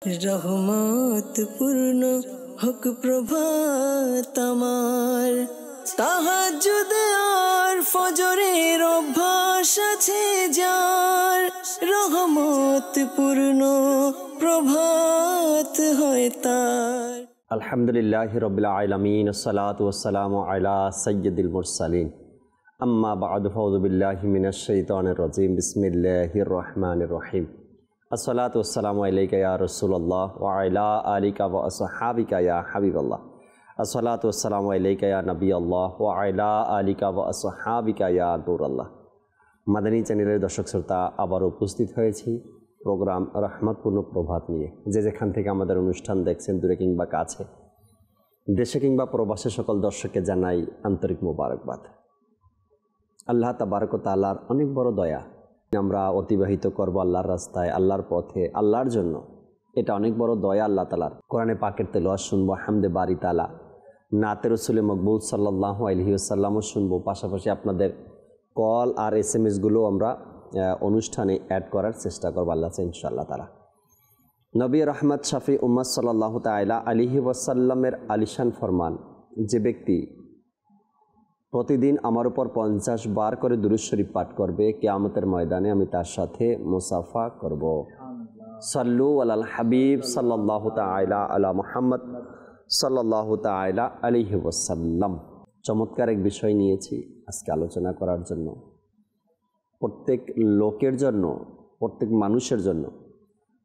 রহমত পূর্ণ হোক প্রভাত আমার, তাহাজ্জুদ আর ফজরের অভ্যাস আছে যার, রহমত পূর্ণ প্রভাত হয় তার। আলহামদুলিল্লাহি রাব্বিল আলামিন, আসসালাতু ওয়াসসালামু আলা সাইয়্যিদিল মুরসালিন, আম্মা বা'দু, ফাউযু বিল্লাহি মিনাশ শাইতানির রাজীম, বিসমিল্লাহির রহমানির রহিম। আসসালাতু ওয়াসসালামু আলাইকা ইয়া রাসূলুল্লাহ ওয়া আলা আলিকা ওয়া আসহাবিকা ইয়া হাবিবাল্লাহ। আসসালাতু ওয়াসসালামু আলাইকা ইয়া নবিয়াল্লাহ ওয়া আলা আলিকা ওয়া আসহাবিকা ইয়া নূরাল্লাহ। মাদানী চ্যানেলের দর্শক শ্রোতা, আবার উপস্থিত হয়েছি প্রোগ্রাম রহমতপূর্ণ প্রভাত নিয়ে। যে যেখান থেকে আমাদের অনুষ্ঠান দেখছেন, দূরে কিংবা কাছে, দেশে কিংবা প্রবাসে, সকল দর্শককে জানাই আন্তরিক মোবারকবাদ। আল্লাহ তাবারক ওয়া তাআলার অনেক বড় দয়া, আমরা অতিবাহিত করব আল্লাহর রাস্তায়, আল্লাহর পথে, আল্লাহর জন্য। এটা অনেক বড় দয়া আল্লাহ তাআলার। কোরআনে পাকের তেলাওয়াত শুনবো, হামদে বারি তাআলা, নাতে রাসূলে মকবুল সাল্লাল্লাহু আলাইহি ওয়াসাল্লামও শুনবো। পাশাপাশি আপনাদের কল আর এসএমএসগুলো আমরা অনুষ্ঠানে অ্যাড করার চেষ্টা করবো আল্লাহ ইনশাআল্লাহ তাআলা। নবী রহমত শাফি উম্মাত সাল্লাল্লাহু তাআলা আলাইহি ওয়াসাল্লামের আলিশান ফরমান, যে ব্যক্তি প্রতিদিন আমার উপর 50 বার করে দুরূদ শরীফ পাঠ করবে, কিয়ামতের ময়দানে আমি তার সাথে মুসাফা করব। সাল্লু আলাল হাবিব সাল্লাল্লাহু তাআলা আলা মুহাম্মদ সাল্লাল্লাহু তাআলা আলাইহি ওয়াসাল্লাম। চমৎকার এক বিষয় নিয়েছি আজকে আলোচনা করার জন্য। প্রত্যেক লোকের জন্য, প্রত্যেক মানুষের জন্য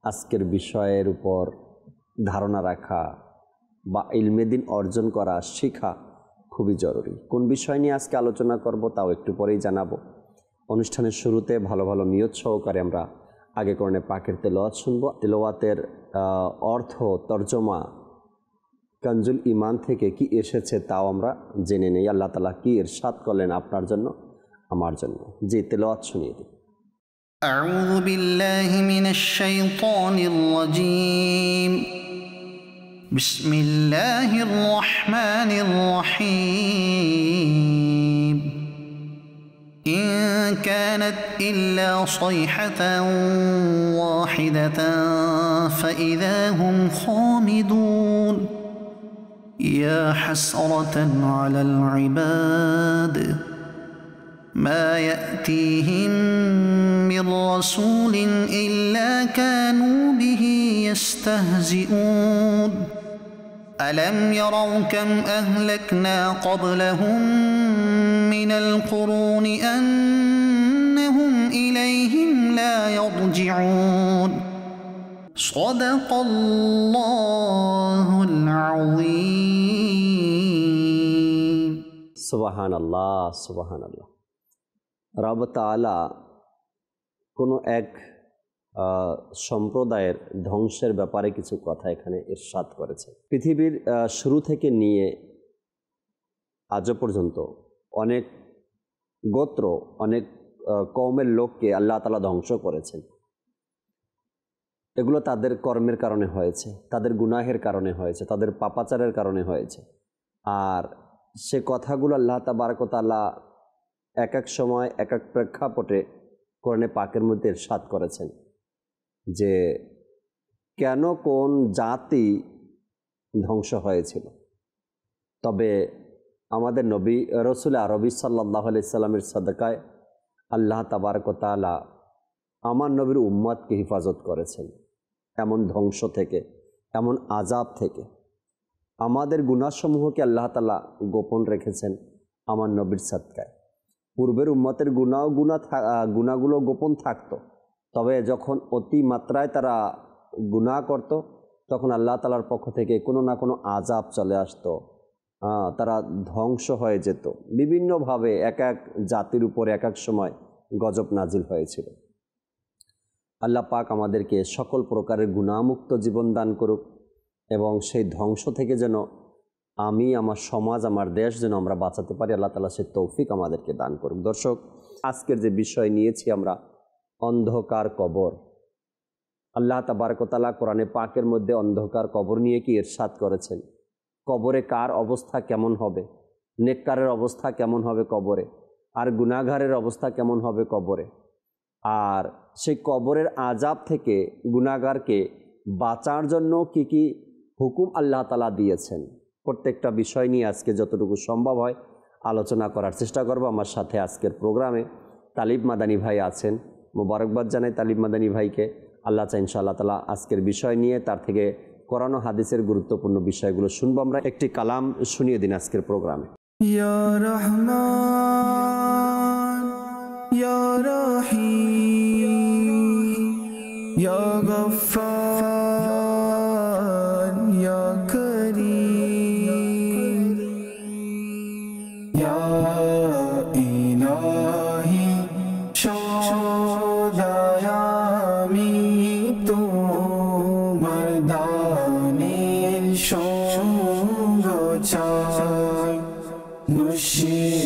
আজকের বিষয়ের উপর ধারণা রাখা বা ইলমে দ্বীন অর্জন করা, শেখা খুবই জরুরি। কোন বিষয় নিয়ে আজকে আলোচনা করব তাও একটু পরেই জানাবো। অনুষ্ঠানের শুরুতে ভালো ভালো নিয়ত সহকারে আমরা আগে কোরআনে পাকের তেলাওয়াত শুনবো। তেলাওয়াতের অর্থ, তর্জমা কানজুল ঈমান থেকে কি এসেছে তাও আমরা জেনে নেই। আল্লাহ তাআলা কি ইরশাদ করলেন আপনার জন্য, আমার জন্য। যে তেলাওয়াত শুনিয়ে দিই। আউযু বিল্লাহি মিনাশ শাইতানির রাজীম। বিসমিল্লাহির রহমানির রহিম। ইন কানাত ইল্লা সাইহাতান ওয়াহিদাতান ফাইযা হুম খামিদুন। ইয়া হাসরাতান আলাল ইবাদ ما يأتيهم من رسول إلا كانوا به يستهزئون ألم يروا كم أهلكنا قبلهم من القرون أنهم إليهم لا يرجعون صدق الله العظيم. সুবহানাল্লাহ, সুবহানাল্লাহ। রব তাআলা কোনো এক সম্প্রদায়ের ধ্বংসের ব্যাপারে কিছু কথা এখানে ইরশাদ করেছে। পৃথিবীর শুরু থেকে নিয়ে আজও পর্যন্ত অনেক গোত্র, অনেক কওমের লোককে আল্লাহ তাআলা ধ্বংস করেছেন। এগুলো তাদের কর্মের কারণে হয়েছে, তাদের গুনাহের কারণে হয়েছে, তাদের পাপাচারের কারণে হয়েছে। আর সে কথাগুলো আল্লাহ তাবারক ওয়া তাআলা এক এক সময় এক এক প্রেক্ষাপটে কোরআনে পাকের মধ্যে ইরশাদ করেছেন যে কেন কোন জাতি ধ্বংস হয়েছিল। তবে আমাদের নবী রাসূল আরবি সাল্লাল্লাহু আলাইহি সাল্লামের সাদাকায় আল্লাহ তাবারক ওয়া তাআলা আমার নবীর উম্মতকে হেফাজত করেছেন এমন ধ্বংস থেকে, এমন আযাব থেকে। আমাদের গুনাহসমূহকে আল্লাহ তাআলা গোপন রেখেছেন আমার নবীর সাদকায়। পূর্বের উম্মতের গুনাহগুলো গোপন থাকতো, তবে যখন অতি মাত্রায় তারা গুনাহ করত তখন আল্লাহ তাআলার পক্ষ থেকে কোনো না কোনো আযাব চলে আসতো, তারা ধ্বংস হয়ে যেত। বিভিন্নভাবে এক এক জাতির উপরে এক এক সময় গজব নাজিল হয়েছিল। আল্লাহ পাক আমাদেরকে সকল প্রকারের গুনাহমুক্ত জীবন দান করুক এবং সেই ধ্বংস থেকে যেন আমি, আমার সমাজ, আমার দেশ যেন আমরা বাঁচাতে পারি। আল্লাহ তাআলা সে তৌফিক আমাদেরকে দান করুক। দর্শক, আজকের যে বিষয় নিয়েছি আমরা, অন্ধকার কবর। আল্লাহ তাবারক ওয়া তাআলা কোরআনে পাকের মধ্যে অন্ধকার কবর নিয়ে কি ইরশাদ করেছেন। কবরে কার অবস্থা কেমন হবে, নেককারের অবস্থা কেমন হবে কবরে, আর গুনাহগারের অবস্থা কেমন হবে কবরে। আর সেই কবরের আযাব থেকে গুনাহগারকে বাঁচার জন্য কি কি হুকুম আল্লাহ তাআলা দিয়েছেন, প্রত্যেকটা বিষয় নিয়ে আজকে যতটুকু সম্ভব হয় আলোচনা করার চেষ্টা করব। আমার সাথে আজকের প্রোগ্রামে তালিব মাদানী ভাই আছেন। মোবারকবাদ জানাই তালিব মাদানী ভাইকে। আল্লাহ চাই ইনশাআল্লাহ তাআলা আজকের বিষয় নিয়ে তার থেকে কোরআন ও হাদিসের গুরুত্বপূর্ণ বিষয়গুলো শুনবো। আমরা একটি কালাম শুনিয়ে দিন আজকের প্রোগ্রামে। ইয়া রহমান ইয়া রহিম ইয়া গফফার ইয়া করিম ইয়া ইলাহি সদায় আমি তোমার দানের সঙ্গ চাই, মুশকিলেতে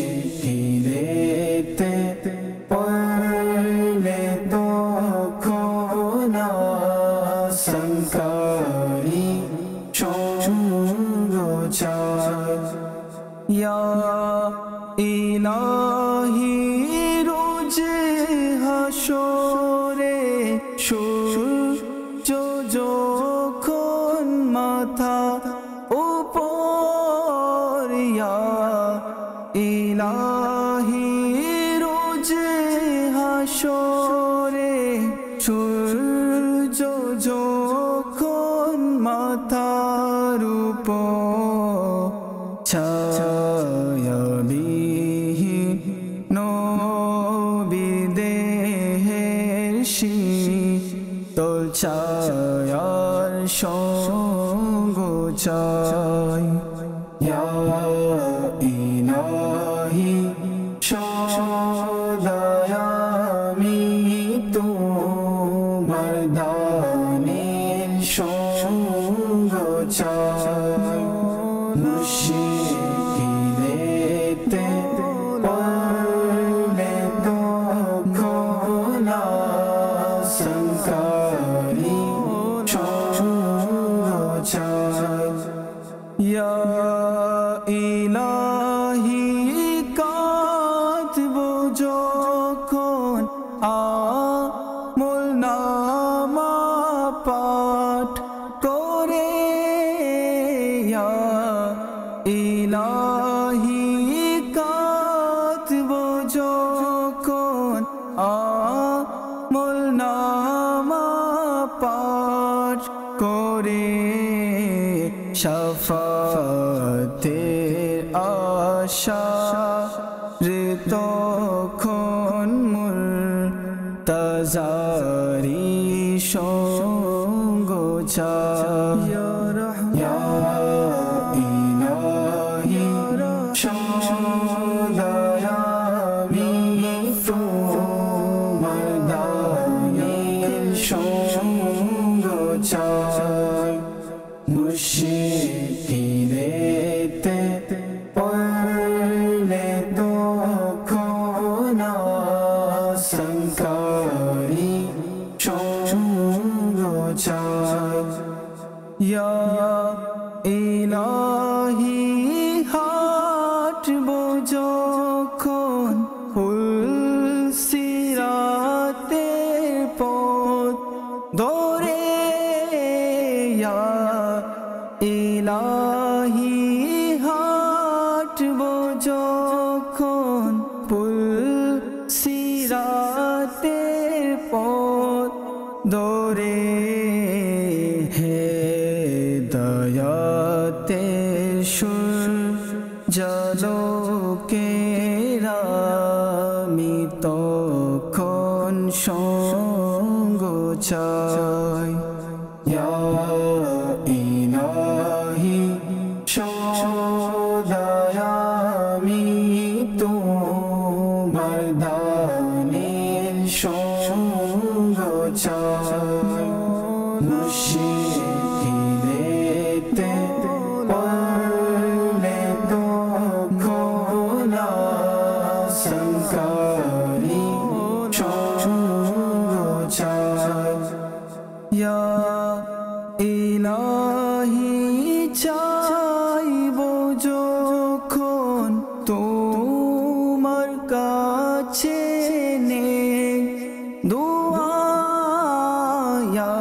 পড়লে তখন আশঙ্কারি সঙ্গ চাই। ইয়া ইলাহি রোজে হাসরে সূর্য যখন মাথা উপর, ইয়া ইলাহি রোজে হাসরে সূর্য যখন মাথার উপর, ছায়াবিহীন নবী দেহের শীতল ছায়ার সঙ্গ চাই। ইয়া ইলাহি সদায় আমি তোমার দানের সঙ্গ চাই, মুশকিলেতে পড়লে তখন আশঙ্কারি সঙ্গ চাই। ইয়া ইলাহি কাতবো যখন আমল নামা পাঠ করে, ইয়া ইলাহি কাতবো যখন আমল নামা পাঠ করে, শাফাতের আশা রে তখন মুরতাজারি সঙ্গ চাই। ইয়া ইলাহি সদায় আমি তোমার দানের সঙ্গ চাই, মুশকিলেতে পড়লে তখন আশঙ্কারি সঙ্গ চাই। ইয়া ইলাহি হাঁটবো যখন সিরাতের পথ ধরে, ইয়া ইলাহি হাঁটবো যখন সিরাতের পথ ধরে, হেদায়াতের সূর্যালোকেরা আমি তখন সঙ্গ চাই। ইয়া ইলাহি সদায় আমি তোমার দানের সঙ্গ চাই, মুশকিলেতে পড়লে তখন আশঙ্কারি সঙ্গ চাই। ইয়া ইলাহি চাইবো যখন তোমার কাছে নে দুআ, ইয়া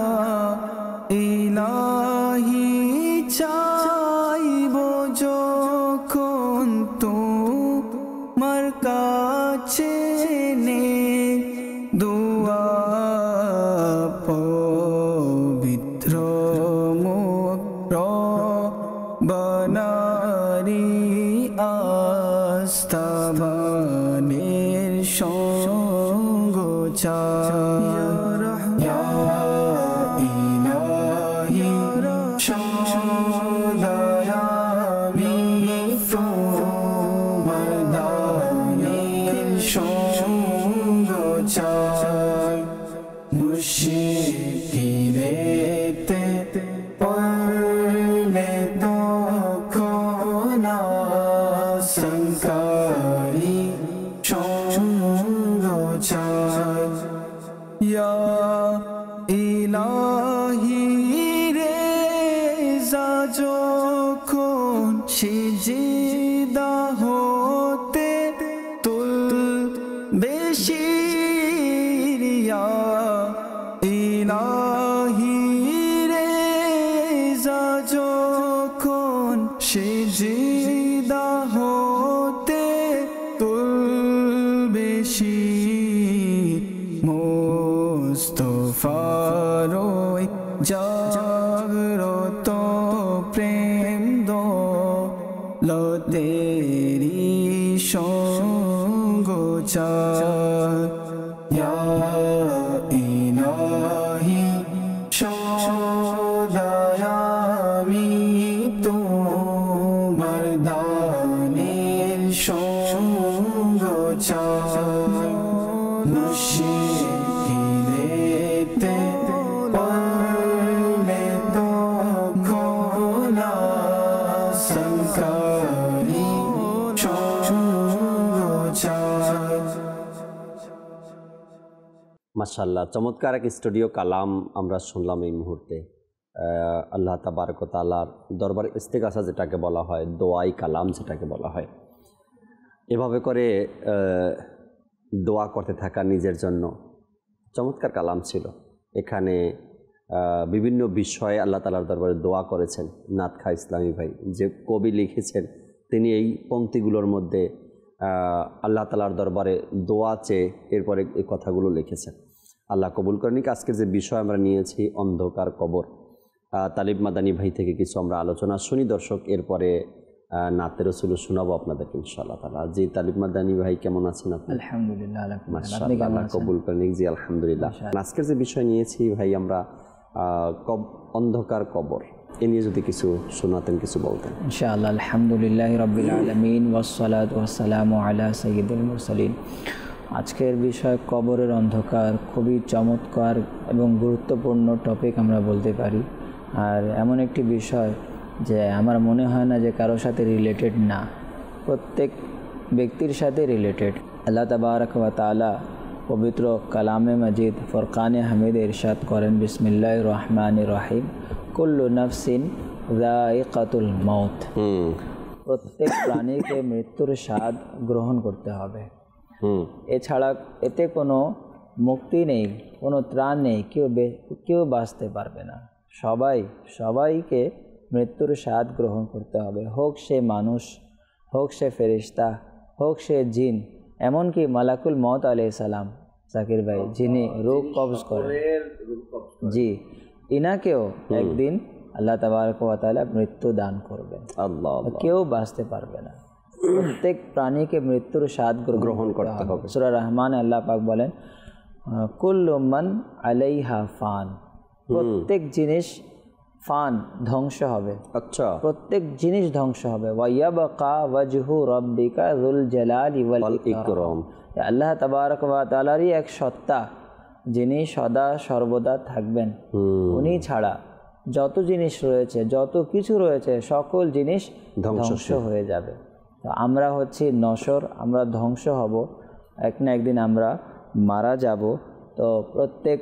ইলাহি চাইব যখন তোমার কাছে নে দুয়া পবিত্র মুখ রব্বানারি আস্তাবানের সঙ্গ চাই ইয়া ইলাহি সদয় আমি তোমার দানের সঙ্গ চাই মুশকিলেতে পড়লে তখন আশঙ্কারি সঙ্গ চাই ইয়া ইলাহি রেজা যখন সিজদা হতে তুলবে শির ইয়া ইলাহি রেজা যখন সিজদা হতে তুলবে শির মুস্তাফার ওই জাগ্রত প্রেম দৌলতেরি সঙ্গ চাই ইয়া ইলাহি সদয় আমি তোমার দানের সঙ্গ চাই মুশকিলেতে পড়লে তখন আশঙ্কারি সঙ্গ চাই। মাশাআল্লাহ, চমৎকার এক স্টুডিও কালাম আমরা শুনলাম এই মুহূর্তে। আল্লাহ তাবারক ওয়া তাআলার দরবার ইস্তেগাসা যেটাকে বলা হয়, দোয়াই কালাম যেটাকে বলা হয়, এভাবে করে দোয়া করতে থাকা নিজের জন্য চমৎকার কালাম ছিল। এখানে বিভিন্ন বিষয়ে আল্লাহ তাআলার দরবারে দোয়া করেছেন। নাথ খা ইসলামী ভাই যে কবি লিখেছেন, তিনি এই পংক্তিগুলোর মধ্যে আল্লাহ তাআলার দরবারে দোয়া চেয়ে এরপরে এই কথাগুলো লিখেছেন। আল্লাহ কবুল করেন। আজকের যে বিষয় আমরা নিয়েছি অন্ধকার কবর, তালিব মাদানী ভাই থেকে কিছু আমরা আলোচনা শুনি দর্শক, এরপরে নাতে রসুল শোনাবো আপনাদেরকে ইনশাআল্লাহ তাআলা। জি তালিব মাদানী ভাই কেমন আছেন আপনি? আলহামদুলিল্লাহ, মাশাআল্লাহ, আল্লাহ কবুল করেন। জি আলহামদুলিল্লাহ। আজকের যে বিষয় নিয়েছি ভাই আমরা অন্ধকার কবর, এ নিয়ে যদি কিছু শোনাতেন, কিছু বলতেন ইনশাআল্লাহ। আলহামদুলিল্লাহি রাব্বিল আলামিন ওয়াসসালাতু ওয়াসসালামু আলা সাইয়্যিদিল মুরসালিন। আজকের বিষয় কবরের অন্ধকার, খুবই চমৎকার এবং গুরুত্বপূর্ণ টপিক আমরা বলতে পারি। আর এমন একটি বিষয় যে আমার মনে হয় না যে কারোর সাথে রিলেটেড না, প্রত্যেক ব্যক্তির সাথে রিলেটেড। আল্লাহ তাবারক ওয়া তাআলা পবিত্র কালামে মাজিদ ফুরকানে হামিদে ইরশাদ করেন, বিসমিল্লাহির রহমানির রহিম, কুল্লু নাফসিন যায়িকাতুল মউত। প্রত্যেক প্রাণীকে মৃত্যুর স্বাদ গ্রহণ করতে হবে। এছাড়া এতে কোনো মুক্তি নেই, কোনো ত্রাণ নেই, কেউ বাঁচতে পারবে না। সবাইকে মৃত্যুর স্বাদ গ্রহণ করতে হবে, হোক সে মানুষ, হোক সে ফেরেশতা, হোক সে জিন, এমনকি মালাকুল মউত আলাইহিস সালাম, জাকির ভাই, যিনি রূহ কবজ করেন, জি, ইনাকেও একদিন আল্লাহ তাবারক ওয়া তাআলা মৃত্যু দান করবেন। কেউ বাঁচতে পারবে না। প্রত্যেক প্রাণীকে মৃত্যুর স্বাদ গ্রহণ করতে হবে। সূরা রহমান আল্লাহ পাক বলেন, কুল্লু মান আলাইহা ফান, প্রত্যেক জিনিস ফান, ধ্বংস হবে। আচ্ছা, প্রত্যেক জিনিস ধ্বংস হবে। ওয়া ইয়াবকা ওয়াজহু রাব্বিকা যুল জালালি ওয়াল ইকরাম, আল্লাহ তাবারক ওয়া তাআলারই এক সত্তা যিনি সদা সর্বদা থাকবেন। উনি ছাড়া যত জিনিস রয়েছে, যত কিছু রয়েছে, সকল জিনিস ধ্বংস হয়ে যাবে। তো আমরা হচ্ছি নশ্বর, আমরা ধ্বংস হব, এক না একদিন আমরা মারা যাব। তো প্রত্যেক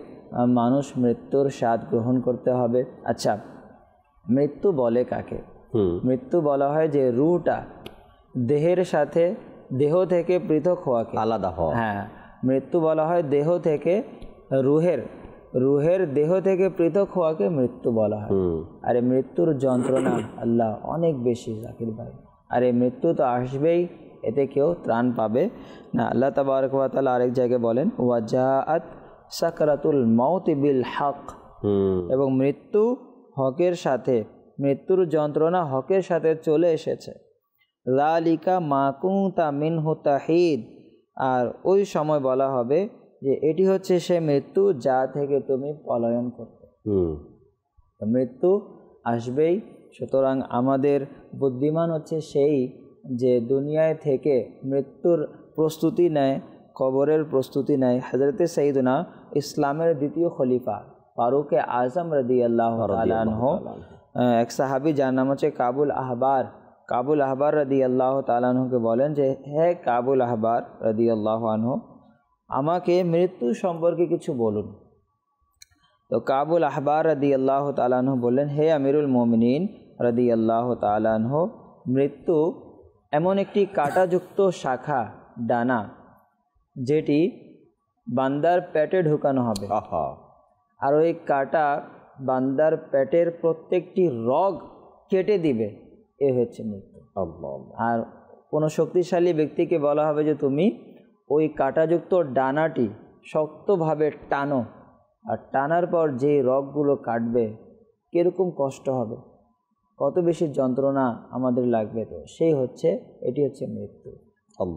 মানুষ মৃত্যুর স্বাদ গ্রহণ করতে হবে। আচ্ছা, মৃত্যু বলে কাকে? মৃত্যু বলা হয় যে রুহটা দেহের সাথে, দেহ থেকে পৃথক হওয়াকে, আলাদা হওয়া। হ্যাঁ, মৃত্যু বলা হয় দেহ থেকে রুহের রুহের দেহ থেকে পৃথক হওয়াকে মৃত্যু বলা হয়। আর এই মৃত্যুর যন্ত্রণা আল্লাহ অনেক বেশি জাকির ভাই। আর এই মৃত্যু তো আসবেই, এতে কেউ ত্রাণ পাবে না। আল্লাহ তাবারক ওয়া তাআলা আরেক জায়গায় বলেন ওয়াজাআত সাকরাতুল মাউত বিল হক, এবং মৃত্যু হকের সাথে, মৃত্যুর যন্ত্রণা হকের সাথে চলে এসেছে। যালিকা মা কুনতা মিনহু তাহিদ, আর ওই সময় বলা হবে যে এটি হচ্ছে সে মৃত্যু যা থেকে তুমি পলায়ন করতে। মৃত্যু আসবেই, সুতরাং আমাদের বুদ্ধিমান হচ্ছে সেই যে দুনিয়ায় থেকে মৃত্যুর প্রস্তুতি নেয়, কবরের প্রস্তুতি নেয়। হযরতে সাইয়্যিদুনা ইসলামের দ্বিতীয় খলিফা ফারুকে আজম রাদিয়াল্লাহু তাআলা আনহু, এক সাহাবী যার নাম হচ্ছে কাবুল আহবার রাদিয়াল্লাহু তাআলা আনহুকে বলেন যে হে কাবুল আহবার রাদিয়াল্লাহু আনহু, আমাকে মৃত্যু সম্পর্কে কিছু বলুন। তো কাবুল আহবার রাদিয়াল্লাহু তাআলা আনহু বললেন, হে আমিরুল মুমিনিন রাদিয়াল্লাহু তাআলা আনহু, মৃত্যু এমন একটি কাঁটাযুক্ত শাখা ডানা যেটি বান্দার পেটে ঢুকানো হবে, আর ওই কাঁটা বান্দার পেটের প্রত্যেকটি রগ কেটে দিবে। এ হচ্ছে মৃত্যু। আর কোনো শক্তিশালী ব্যক্তিকে বলা হবে যে তুমি ওই কাঁটাযুক্ত ডানাটি শক্তভাবে টানো, আর টানার পর যে রগগুলো কাটবে কীরকম কষ্ট হবে, কত বেশি যন্ত্রণা আমাদের লাগবে। তো এটি হচ্ছে মৃত্যু।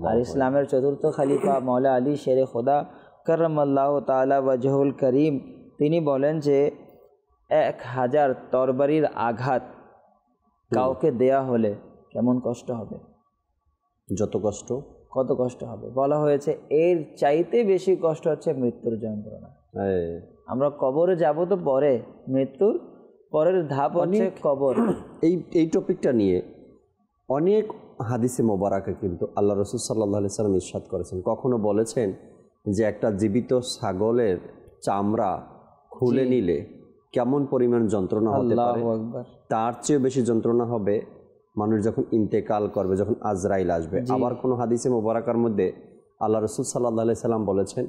আর ইসলামের চতুর্থ খলিফা মৌলা আলী শেরে খোদা কাররামাল্লাহু তাআলা ওয়াজহুল করিম, তিনি বলেন যে 1000 তরবারির আঘাত কাউকে দেয়া হলে কেমন কষ্ট হবে, কত কষ্ট হবে। বলা হয়েছে এর চাইতে বেশি কষ্ট হচ্ছে মৃত্যুর যন্ত্রণা। আমরা কবরে যাব তো পরে, মৃত্যুর পরের ধাপ হচ্ছে কবর। এই টপিকটা নিয়ে অনেক হাদিসে মোবারকে কিন্তু আল্লাহ রাসূল সাল্লাল্লাহু আলাইহি সাল্লাম ইরশাদ করেছেন, কখনো বলেছেন যে একটা জীবিত ছাগলের চামড়া খুলে নিলে কেমন পরিমাণ যন্ত্রণা হতে পারে, তার চেয়ে বেশি যন্ত্রণা হবে মানুষ যখন ইন্তেকাল করবে, যখন আজরাইল আসবে। আবার কোনো হাদিসে মোবারকার মধ্যে আল্লাহ রাসূল সাল্লাল্লাহু আলাইহি সাল্লাম বলেছেন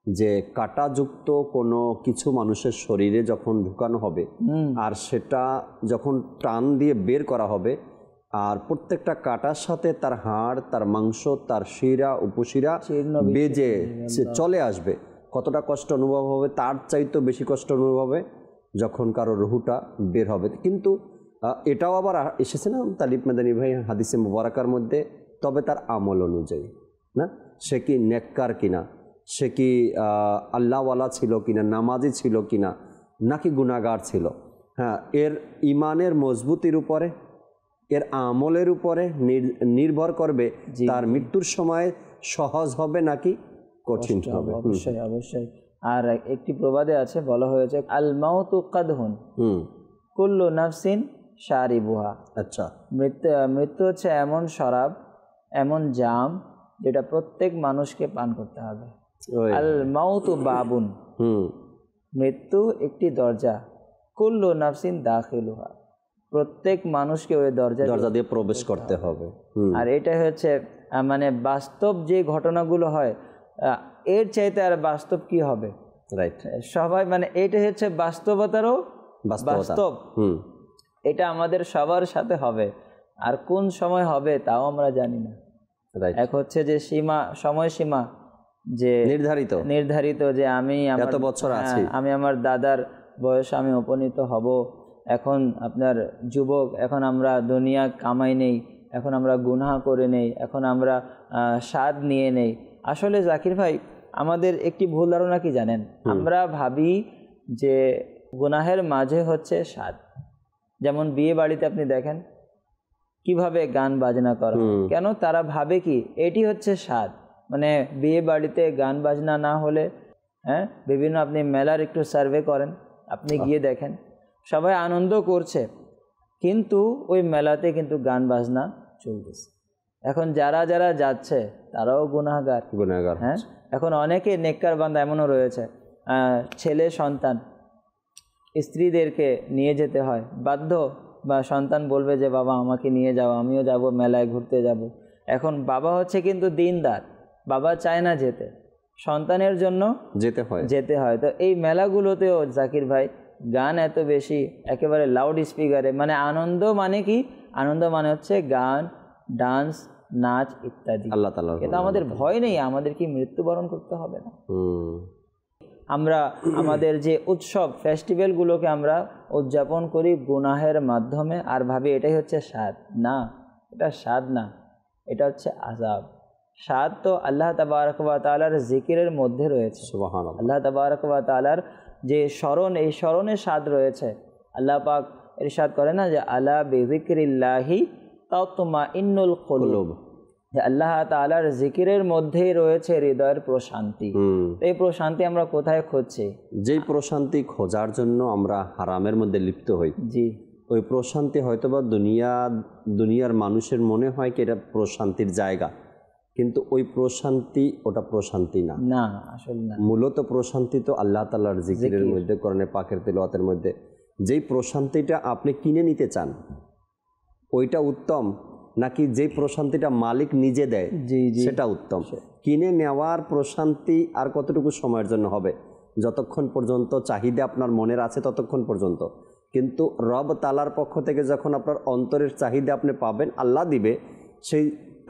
যে কাঁটাযুক্ত কোনো কিছু মানুষের শরীরে যখন ঢুকানো হবে, আর সেটা যখন টান দিয়ে বের করা হবে, আর প্রত্যেকটা কাঁটার সাথে তার হাড়, তার মাংস, তার শিরা উপশিরা বেজে চলে আসবে, কতটা কষ্ট অনুভব হবে, তার চাইতেও বেশি কষ্ট অনুভব হবে যখন কারো রুহুটা বের হবে। কিন্তু এটাও আবার এসেছে না তালিব মাদানী ভাই হাদিসে মুবারাকার মধ্যে, তবে তার আমল অনুযায়ী না, সে কি নেককার কিনা, সে কি আল্লাহওয়ালা ছিল কিনা, নামাজি ছিল কিনা, নাকি গুনাহগার ছিল। হ্যাঁ, এর ইমানের মজবুতির উপরে, এর আমলের উপরে নির্ভর করবে তার মৃত্যুর সময় সহজ হবে নাকি কঠিন হবে। অবশ্যই অবশ্যই। আর একটি প্রবাদে আছে, বলা হয়েছে আল মাউতু কাদহুন কুল্লু নাফসিন শারিবুহা। আচ্ছা, মৃত্যু হচ্ছে এমন শরাব, এমন জাম যেটা প্রত্যেক মানুষকে পান করতে হবে। আল মাউতু বাবুন, মৃত্যু একটি দরজা, কুল্লু নাফসিন দাখিলুহা, প্রত্যেক মানুষকে ওই দরজা দিয়ে প্রবেশ করতে হবে। আর এটা হচ্ছে মানে বাস্তব যে ঘটনাগুলো হয় এর চাইতে আর বাস্তব কি হবে, রাইট। সবাই মানে এটা হচ্ছে বাস্তবতারও বাস্তব, এটা আমাদের সবার সাথে হবে, আর কোন সময় হবে তাও আমরা জানি না। এক হচ্ছে যে সময়সীমা যে নির্ধারিত যে আমি এত বছর আছি, আমি আমার দাদার বয়সে আমি উপনীত হব, এখন আপনার যুবক, এখন আমরা দুনিয়া কামাই নেই, এখন আমরা গুনাহ করে নেই, এখন আমরা স্বাদ নিয়ে নেই। আসলে জাকির ভাই আমাদের একটি ভুল ধারণা কি জানেন, আমরা ভাবি যে গুনাহের মাঝে হচ্ছে স্বাদ। যেমন বিয়ে বাড়িতে আপনি দেখেন কিভাবে গান বাজনা করা, কেন তারা ভাবে কি এটি হচ্ছে স্বাদ, মানে বিয়ে বাড়িতে গান বাজনা না হলে, হ্যাঁ বিভিন্ন আপনি মেলার একটু সার্ভে করেন, আপনি গিয়ে দেখেন সবাই আনন্দ করছে, কিন্তু ওই মেলাতে কিন্তু গান বাজনা চলতেছে। এখন যারা যারা যাচ্ছে তারাও গুনাহগার। হ্যাঁ, এখন অনেকে নেককার বান্দা এমনও রয়েছে, ছেলে সন্তান স্ত্রীদেরকে নিয়ে যেতে হয় বাধ্য, বা সন্তান বলবে যে বাবা আমাকে নিয়ে যাও, আমিও যাব মেলায় ঘুরতে যাব। এখন বাবা হচ্ছে কিন্তু দিনদার, বাবা চায় না যেতে, সন্তানের জন্য যেতে হয়। তো এই মেলাগুলোতেও জাকির ভাই গান এত বেশি, একেবারে লাউড স্পিকারে, মানে আনন্দ মানে কি, আনন্দ মানে হচ্ছে গান, ডান্স, নাচ ইত্যাদি। আল্লাহ তাআলা, কিন্তু আমাদের ভয় নেই, আমাদের কি মৃত্যুবরণ করতে হবে না? আমরা আমাদের যে উৎসব ফেস্টিভ্যালগুলোকে আমরা উদযাপন করি গুনাহের মাধ্যমে, আর ভাবি এটাই হচ্ছে স্বাদ। না, এটা স্বাদ না, এটা হচ্ছে আযাব। স্বাদ তো আল্লাহ তাবারক ওয়া তাআলার জিকিরের মধ্যে রয়েছে। সুবহানাল্লাহ। আল্লাহ তাবারক ওয়া তাআলার যে স্মরণ, এই স্মরণে স্বাদ রয়েছে। আল্লাহ পাক ইরশাদ করে না যে আলা বিযিকরিল্লাহি তাতমাইন্নুল কুলুব, যে আল্লাহ তাআলার জিকিরের মধ্যেই রয়েছে হৃদয়ের প্রশান্তি। এই প্রশান্তি আমরা কোথায় খুঁজছি? যেই প্রশান্তি খোঁজার জন্য আমরা হারামের মধ্যে লিপ্ত হই, জি, ওই প্রশান্তি হয়তোবা দুনিয়ার মানুষের মনে হয় কি এটা প্রশান্তির জায়গা, কিন্তু ওই প্রশান্তি ওটা প্রশান্তি না, না আসলে না। মূলত প্রশান্তি তো আল্লাহ তাআলার জিকিরের মধ্যে, কোরআনে পাকের তিলাওয়াতের মধ্যে। যেই প্রশান্তিটা আপনি কিনে নিতে চান ওইটা উত্তম, নাকি যেই প্রশান্তিটা মালিক নিজে দেয় সেটা উত্তম? কিনে নেওয়ার প্রশান্তি আর কতটুকু সময়ের জন্য হবে? যতক্ষণ পর্যন্ত চাহিদা আপনার মনের আছে ততক্ষণ পর্যন্ত। কিন্তু রব তাআলার পক্ষ থেকে যখন আপনার অন্তরের চাহিদা আপনি পাবেন, আল্লাহ দিবে, সেই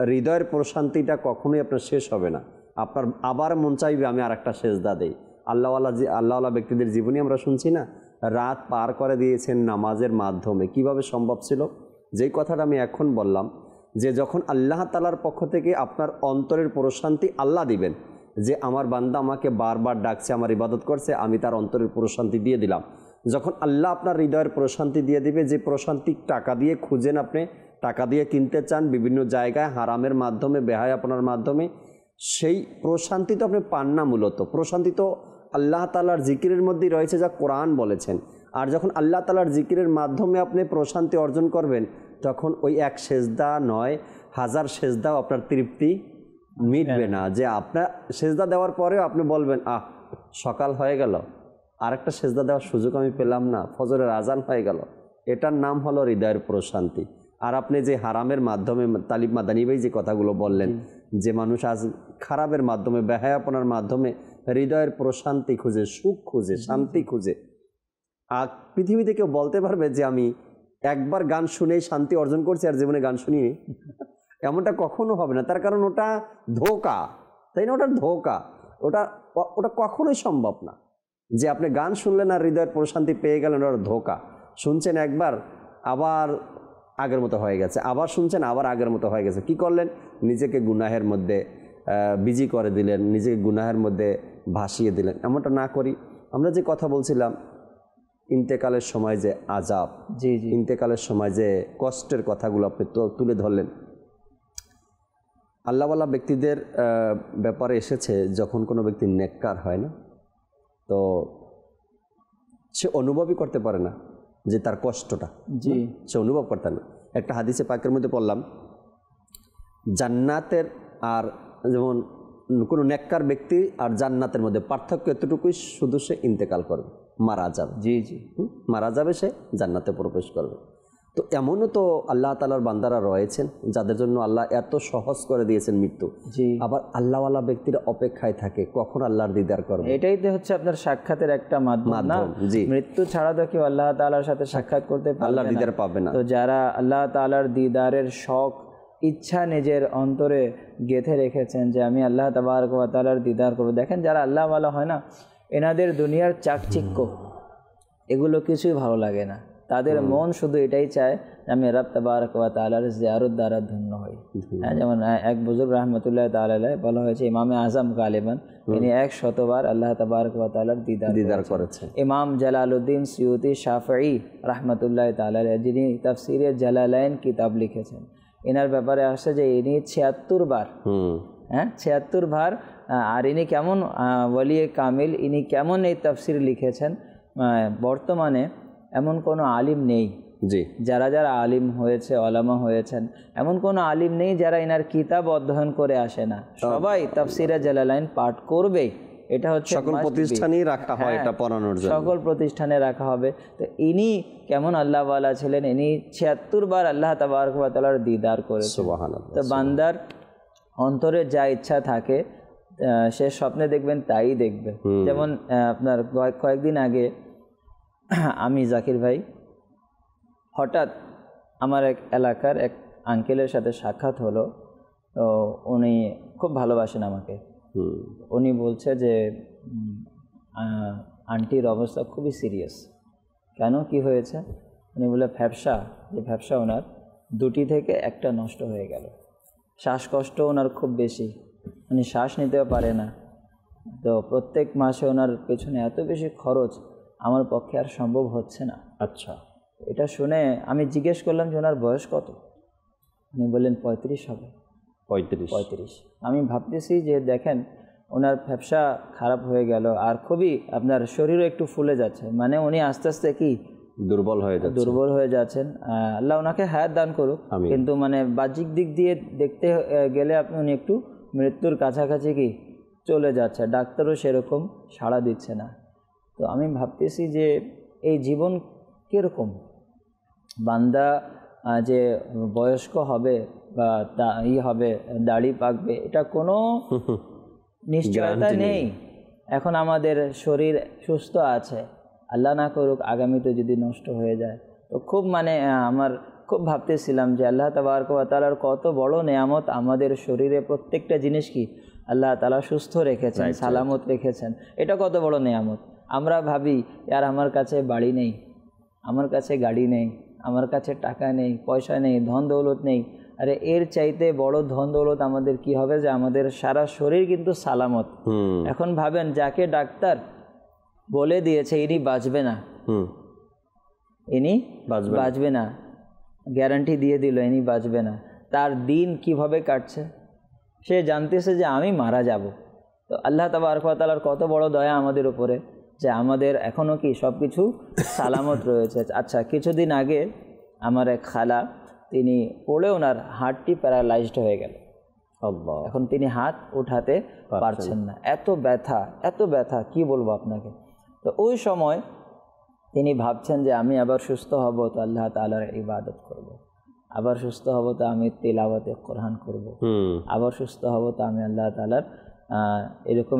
হৃদয়ের প্রশান্তিটা কখনোই আপনার শেষ হবে না। আপনার আবার মন চাইবে আমি আর একটা সেজদা দেই। আল্লাহওয়ালা ব্যক্তিদের জীবনী আমরা শুনছি না, রাত পার করে দিয়েছেন নামাজের মাধ্যমে। কিভাবে সম্ভব ছিল? যেই কথাটা আমি এখন বললাম, যে যখন আল্লাহ তাআলার পক্ষ থেকে আপনার অন্তরের প্রশান্তি আল্লাহ দিবেন, যে আমার বান্দা আমাকে বারবার ডাকছে, আমার ইবাদত করছে, আমি তার অন্তরের প্রশান্তি দিয়ে দিলাম। যখন আল্লাহ আপনার হৃদয়ের প্রশান্তি দিয়ে দিবে, যে প্রশান্তি টাকা দিয়ে খুঁজেন, আপনি টাকা দিয়ে কিনতে চান বিভিন্ন জায়গায় হারামের মাধ্যমে, বেহায়াপনার মাধ্যমে, সেই প্রশান্তি তো আপনি পান না। মূলত প্রশান্তি তো আল্লাহ তাআলার জিকিরের মধ্যেই রয়েছে, যা কোরআন বলেছেন। আর যখন আল্লাহ তাআলার জিকিরের মাধ্যমে আপনি প্রশান্তি অর্জন করবেন, তখন ওই এক সেজদা নয়, হাজার সেজদাও আপনার তৃপ্তি মিটবে না। যে আপনার সেজদা দেওয়ার পরেও আপনি বলবেন সকাল হয়ে গেল, আরেকটা সেজদা দেওয়ার সুযোগ আমি পেলাম না, ফজরের আজান হয়ে গেল। এটার নাম হলো হৃদয়ের প্রশান্তি। আর আপনি যে হারামের মাধ্যমে, তালিব মাদানী ভাই যে কথাগুলো বললেন, যে মানুষ আজ খারাপের মাধ্যমে, বেহায়াপনার মাধ্যমে হৃদয়ের প্রশান্তি খুঁজে, সুখ খুঁজে, শান্তি খুঁজে, আর পৃথিবীতে কেউ বলতে পারবে যে আমি একবার গান শুনেই শান্তি অর্জন করছি আর জীবনে গান শুনিনি? এমনটা কখনো হবে না। তার কারণ ওটা ধোঁকা, তাই না? ওটা ধোঁকা, ওটা কখনোই সম্ভব না। যে আপনি গান শুনলেন আর হৃদয়ের প্রশান্তি পেয়ে গেলেন, ওটা ধোঁকা। শুনছেন একবার, আবার আগের মতো হয়ে গেছে, আবার শুনছেন, আবার আগের মতো হয়ে গেছে। কি করলেন? নিজেকে গুনাহের মধ্যে বিজি করে দিলেন, নিজেকে গুনাহের মধ্যে ভাসিয়ে দিলেন। এমনটা না করি। আমরা যে কথা বলছিলাম ইন্তেকালের সময় যে আযাব, ইন্তেকালের সময় যে কষ্টের কথাগুলো আপনি তুলে ধরলেন, আল্লাহওয়ালা ব্যক্তিদের ব্যাপারে এসেছে, যখন কোনো ব্যক্তি নেককার হয় না, তো সে অনুভবই করতে পারে না যে তার কষ্টটা, সে অনুভব করতে না। একটা হাদিসে পাকের মধ্যে পড়লাম, জান্নাতের আর যেমন কোনো নেককার ব্যক্তি আর জান্নাতের মধ্যে পার্থক্য এতটুকুই, শুধু সে ইন্তেকাল করবে, মারা যাবে, মারা যাবে, সে জান্নাতে প্রবেশ করবে। তো এমনও তো আল্লাহ তাআলার বান্দারা রয়েছেন যাদের জন্য আল্লাহ এত সহজ করে দিয়েছেন মৃত্যু, আবার আল্লাহওয়ালা ব্যক্তিরা অপেক্ষায় থাকে কখন আল্লাহর দিদার করবে। এটাই তো হচ্ছে আপনার সাক্ষাতের একটা মাধ্যম। মৃত্যু ছাড়া তো কেউ আল্লাহ তাআলার সাথে সাক্ষাৎ করতে পারবে না, আল্লাহর দিদার পাবে না। তো যারা আল্লাহ তাআলার দিদারের শখ, ইচ্ছা নিজের অন্তরে গেঁথে রেখেছেন যে আমি আল্লাহ তাবারক ওয়া তাআলার দিদার করব, দেখেন যারা আল্লাহওয়ালা হয় না, এনাদের দুনিয়ার চাকচিক্য এগুলো কিছুই ভালো লাগে না। তাদের মন শুধু এটাই চায় আমি রব তাবারক ওয়া তাআলার জিয়ারত দ্বারা ধন্য হই। যেমন এক বুজুর্গ রাহমাতুল্লাহ তাআলা আলাইহি বলা হয়েছে, ইমামে আজম গালিবান ইনি 100বার আল্লাহ তাবারক ওয়া তাআলার দিদার করেছেন। ইমাম জালালউদ্দিন সিয়ুতি শাফিঈ রাহমাতুল্লাহ তাআলা আলাইহি, যিনি তাফসীরে জালালাইন কিতাব লিখেছেন, এনার ব্যাপারে আসছে যে ইনি 76 বার, 76 বার। আর ইনি কেমন ওয়ালিয়ে কামিল, ইনি কেমন এই তাফসীর লিখেছেন, বর্তমানে এমন কোনো আলিম নেই, যারা আলিম হয়েছে, ওলামা হয়েছেন, এমন কোনো আলিম নেই যারা এনার কিতাব অধ্যয়ন করে আসে না। সবাই তাফসীরে জালালাইন পাঠ করবেই। এটা হচ্ছে সকল প্রতিষ্ঠানেই রাখা হয়, এটা পড়ানোর জন্য সকল প্রতিষ্ঠানে রাখা হবে। তো ইনি কেমন আল্লাহওয়ালা ছিলেন, ইনি 76 বার আল্লাহ তাবারক ওয়া তাআলার দিদার করেছেন। সুবহানাল্লাহ। তো বান্দার অন্তরে যা ইচ্ছা থাকে সে স্বপ্নে দেখবেন তাই দেখবে। যেমন আপনার কয়েকদিন আগে আমি জাকির ভাই হঠাৎ আমার এক এলাকার এক আঙ্কেলের সাথে সাক্ষাৎ হলো। তো উনি খুব ভালোবাসেন আমাকে। উনি বলছে যে আন্টির অবস্থা খুবই সিরিয়াস। কেন, কি হয়েছে? উনি বলে ভ্যাপসা ওনার 2টি থেকে 1টা নষ্ট হয়ে গেল। শ্বাসকষ্ট ওনার খুব বেশি, উনি শ্বাস নিতেও পারে না। তো প্রত্যেক মাসে ওনার পেছনে এত বেশি খরচ, আমার পক্ষে আর সম্ভব হচ্ছে না। আচ্ছা, এটা শুনে আমি জিজ্ঞেস করলাম যে ওনার বয়স কত? উনি বললেন 35 হবে। 35। আমি ভাবতেছি যে দেখেন ওনার ফ্যাপসা খারাপ হয়ে গেল, আর খুবই আপনার শরীরও একটু ফুলে যাচ্ছে, মানে উনি আস্তে আস্তে কি দুর্বল হয়ে যাচ্ছেন। আল্লাহ ওনাকে হায়াত দান করুক, কিন্তু মানে বাহ্যিক দিক দিয়ে দেখতে গেলে উনি একটু মৃত্যুর কাছাকাছি কি চলে যাচ্ছে, ডাক্তারও সেরকম সাড়া দিচ্ছে না। তো আমি ভাবতেছি যে এই জীবন কীরকম, বান্দা যে বয়স্ক হবে বা হবে, দাড়ি পাকবে, এটা কোনো নিশ্চয়তা নেই। এখন আমাদের শরীর সুস্থ আছে, আল্লাহ না করুক আগামীতে যদি নষ্ট হয়ে যায়, তো খুব মানে আমার খুব ভাবতেছিলাম যে আল্লাহ তাবারক ওয়া তাআলার কত বড় নেয়ামত, আমাদের শরীরে প্রত্যেকটা জিনিস কি আল্লাহ তাআলা সুস্থ রেখেছেন, সালামত রেখেছেন, এটা কত বড় নেয়ামত। আমরা ভাবি यार আমার কাছে বাড়ি নেই, আমার কাছে গাড়ি নেই, আমার কাছে টাকা নেই, পয়সা নেই, ধন দৌলত নেই। আরে এর চাইতে বড় ধন দৌলত আমাদের কি হবে যে আমাদের সারা শরীর কিন্তু সালামত। এখন ভাবেন যাকে ডাক্তার বলে দিয়েছে ইনি বাঁচবে না, ইনি বাঁচবে না, গ্যারান্টি দিয়ে দিল ইনি বাঁচবে না, তার দিন কিভাবে কাটছে, সে জানতেছে যে আমি মারা যাব। তো আল্লাহ তাবারক ওয়া তাআলার কত বড় দয়া আমাদের উপরে যে আমাদের এখনও কি সব কিছু সালামত রয়েছে। আচ্ছা, কিছুদিন আগে আমার এক খালা, তিনি পড়ে ওনার হাতটি প্যারালাইজড হয়ে গেল। এখন তিনি হাত উঠাতে পারছেন না, এত ব্যথা কি বলবো আপনাকে। তো ওই সময় তিনি ভাবছেন যে আমি আবার সুস্থ হব তো আল্লাহ তাআলার ইবাদত করব, আবার সুস্থ হব তো আমি তিলাওয়াতে কোরআন করব, আবার সুস্থ হব তো আমি আল্লাহ তাআলার এরকম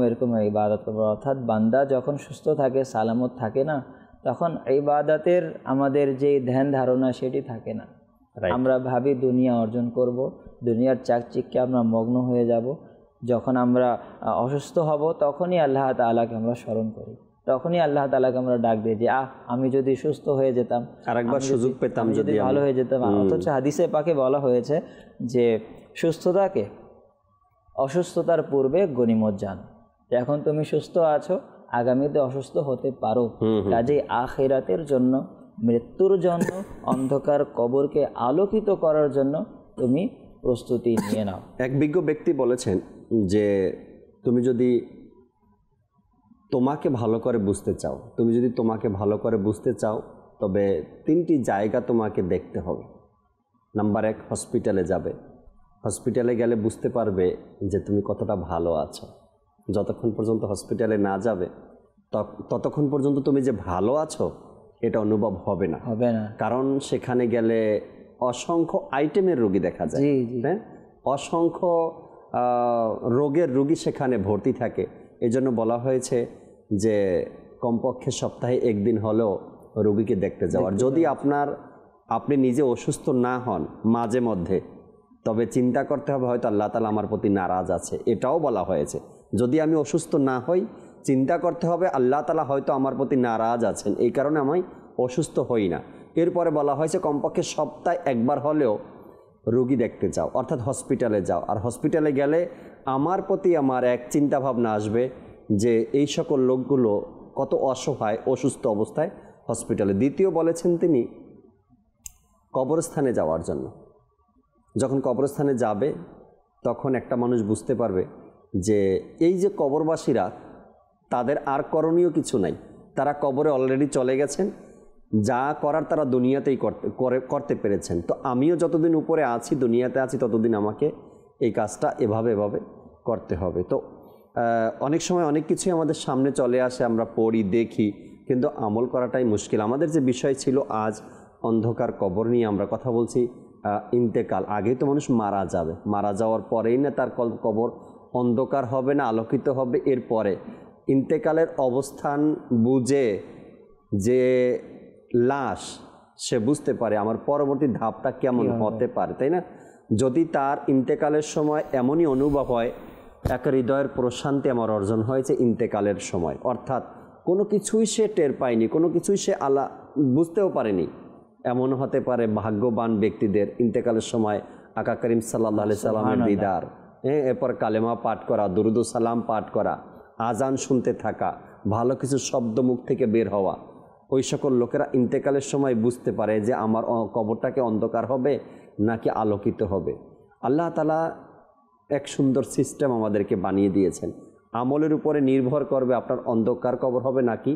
ইবাদত করব। অর্থাৎ বান্দা যখন সুস্থ থাকে, সালামত থাকে না, তখন ইবাদতের আমাদের যে ধ্যান ধারণা সেটি থাকে না। আমরা ভাবি দুনিয়া অর্জন করব, দুনিয়ার চাকচিক্যে আমরা মগ্ন হয়ে যাব। যখন আমরা অসুস্থ হব তখনই আল্লাহ তাআলাকে আমরা স্মরণ করি, তখনই আল্লাহ তাআলাকে আমরা ডাক দিই যে আমি যদি সুস্থ হয়ে যেতাম, আরেকবার সুযোগ পেতাম, যদি ভালো হয়ে যেতাম। অথচ হাদিসে পাকে বলা হয়েছে যে সুস্থতাকে অসুস্থতার পূর্বে গনিমত জানো। এখন তুমি সুস্থ আছো, আগামীতে অসুস্থ হতে পারো, কাজেই আখিরাতের জন্য, মৃত্যুর জন্য, অন্ধকার কবরকে আলোকিত করার জন্য তুমি প্রস্তুতি নিয়ে নাও। এক বিজ্ঞ ব্যক্তি বলেছেন যে তুমি যদি তোমাকে ভালো করে বুঝতে চাও, তবে 3টি জায়গা তোমাকে দেখতে হবে। নাম্বার 1, হসপিটালে যাবে। হসপিটালে গেলে বুঝতে পারবে যে তুমি কতটা ভালো আছো। যতক্ষণ পর্যন্ত হসপিটালে না যাবে ততক্ষণ পর্যন্ত তুমি যে ভালো আছো এটা অনুভব হবে না। কারণ সেখানে গেলে অসংখ্য আইটেমের রোগী দেখা যায়, হ্যাঁ, অসংখ্য রোগের রোগী সেখানে ভর্তি থাকে। এজন্য বলা হয়েছে যে কমপক্ষে সপ্তাহে 1 দিন হলেও রোগীকে দেখতে যাওয়ার। যদি আপনি নিজে অসুস্থ না হন মাঝে মধ্যে, তবে চিন্তা করতে হবে হয়তো আল্লাহ তাআলা আমার প্রতি নারাজ আছে, এটাও বলা হয়েছে। যদি আমি অসুস্থ না হই, চিন্তা করতে হবে আল্লাহ তাআলা হয়তো আমার প্রতি নারাজ আছেন, এই কারণে আমি অসুস্থ হই না। এরপরে বলা হয়েছে কমপক্ষে সপ্তাহে 1 বার হলেও রোগী দেখতে যাও, অর্থাৎ হসপিটালে যাও। আর হসপিটালে গেলে আমার প্রতি আমার এক চিন্তা ভাবনা আসবে যে এই সকল লোকগুলো কত অসহায়, অসুস্থ অবস্থায় হসপিটালে। দ্বিতীয় বলেছেন তিনি কবরস্থানে যাওয়ার জন্য। যখন কবরস্থানে যাবে তখন একটা মানুষ বুঝতে পারবে যে এই যে কবরবাসীরা, তাদের আর করণীয় কিছু নাই, তারা কবরে অলরেডি চলে গেছেন, যা করার তারা দুনিয়াতেই করতে পেরেছেন। তো আমিও যতদিন উপরে আছি, দুনিয়াতে আছি, ততদিন আমাকে এই কাজটা এভাবে করতে হবে। তো অনেক সময় অনেক কিছুই আমাদের সামনে চলে আসে, আমরা পড়ি, দেখি, কিন্তু আমল করাটাই মুশকিল। আমাদের যে বিষয় ছিল আজ অন্ধকার কবর নিয়ে আমরা কথা বলছি। ইন্তেকাল, আগে তো মানুষ মারা যাবে, মারা যাওয়ার পরেই না তার কবর অন্ধকার হবে না আলোকিত হবে এরপরে ইন্তেকালের অবস্থান বুঝে যে লাশ সে বুঝতে পারে আমার পরবর্তী ধাপটা কেমন হতে পারে, তাই না? যদি তার ইন্তেকালের সময় এমনই অনুভব হয় এক হৃদয়ের প্রশান্তি আমার অর্জন হয়েছে ইন্তেকালের সময়, অর্থাৎ কোনো কিছুই সে টের পায়নি, কোনো কিছুই সে বুঝতেও পারেনি, এমন হতে পারে ভাগ্যবান ব্যক্তিদের ইন্তেকালের সময় আকা করিম সাল্লাল্লাহু আলাইহি সাল্লামের দিদার, এরপর কালেমা পাঠ করা, দুরুদ ও সালাম পাঠ করা, আজান শুনতে থাকা, ভালো কিছু শব্দ মুখ থেকে বের হওয়া। ওই সকল লোকেরা ইন্তেকালের সময় বুঝতে পারে যে আমার কবরটাকে অন্ধকার হবে নাকি আলোকিত হবে। আল্লাহ তাআলা এক সুন্দর সিস্টেম আমাদেরকে বানিয়ে দিয়েছেন, আমলের উপরে নির্ভর করবে আপনার অন্ধকার কবর হবে নাকি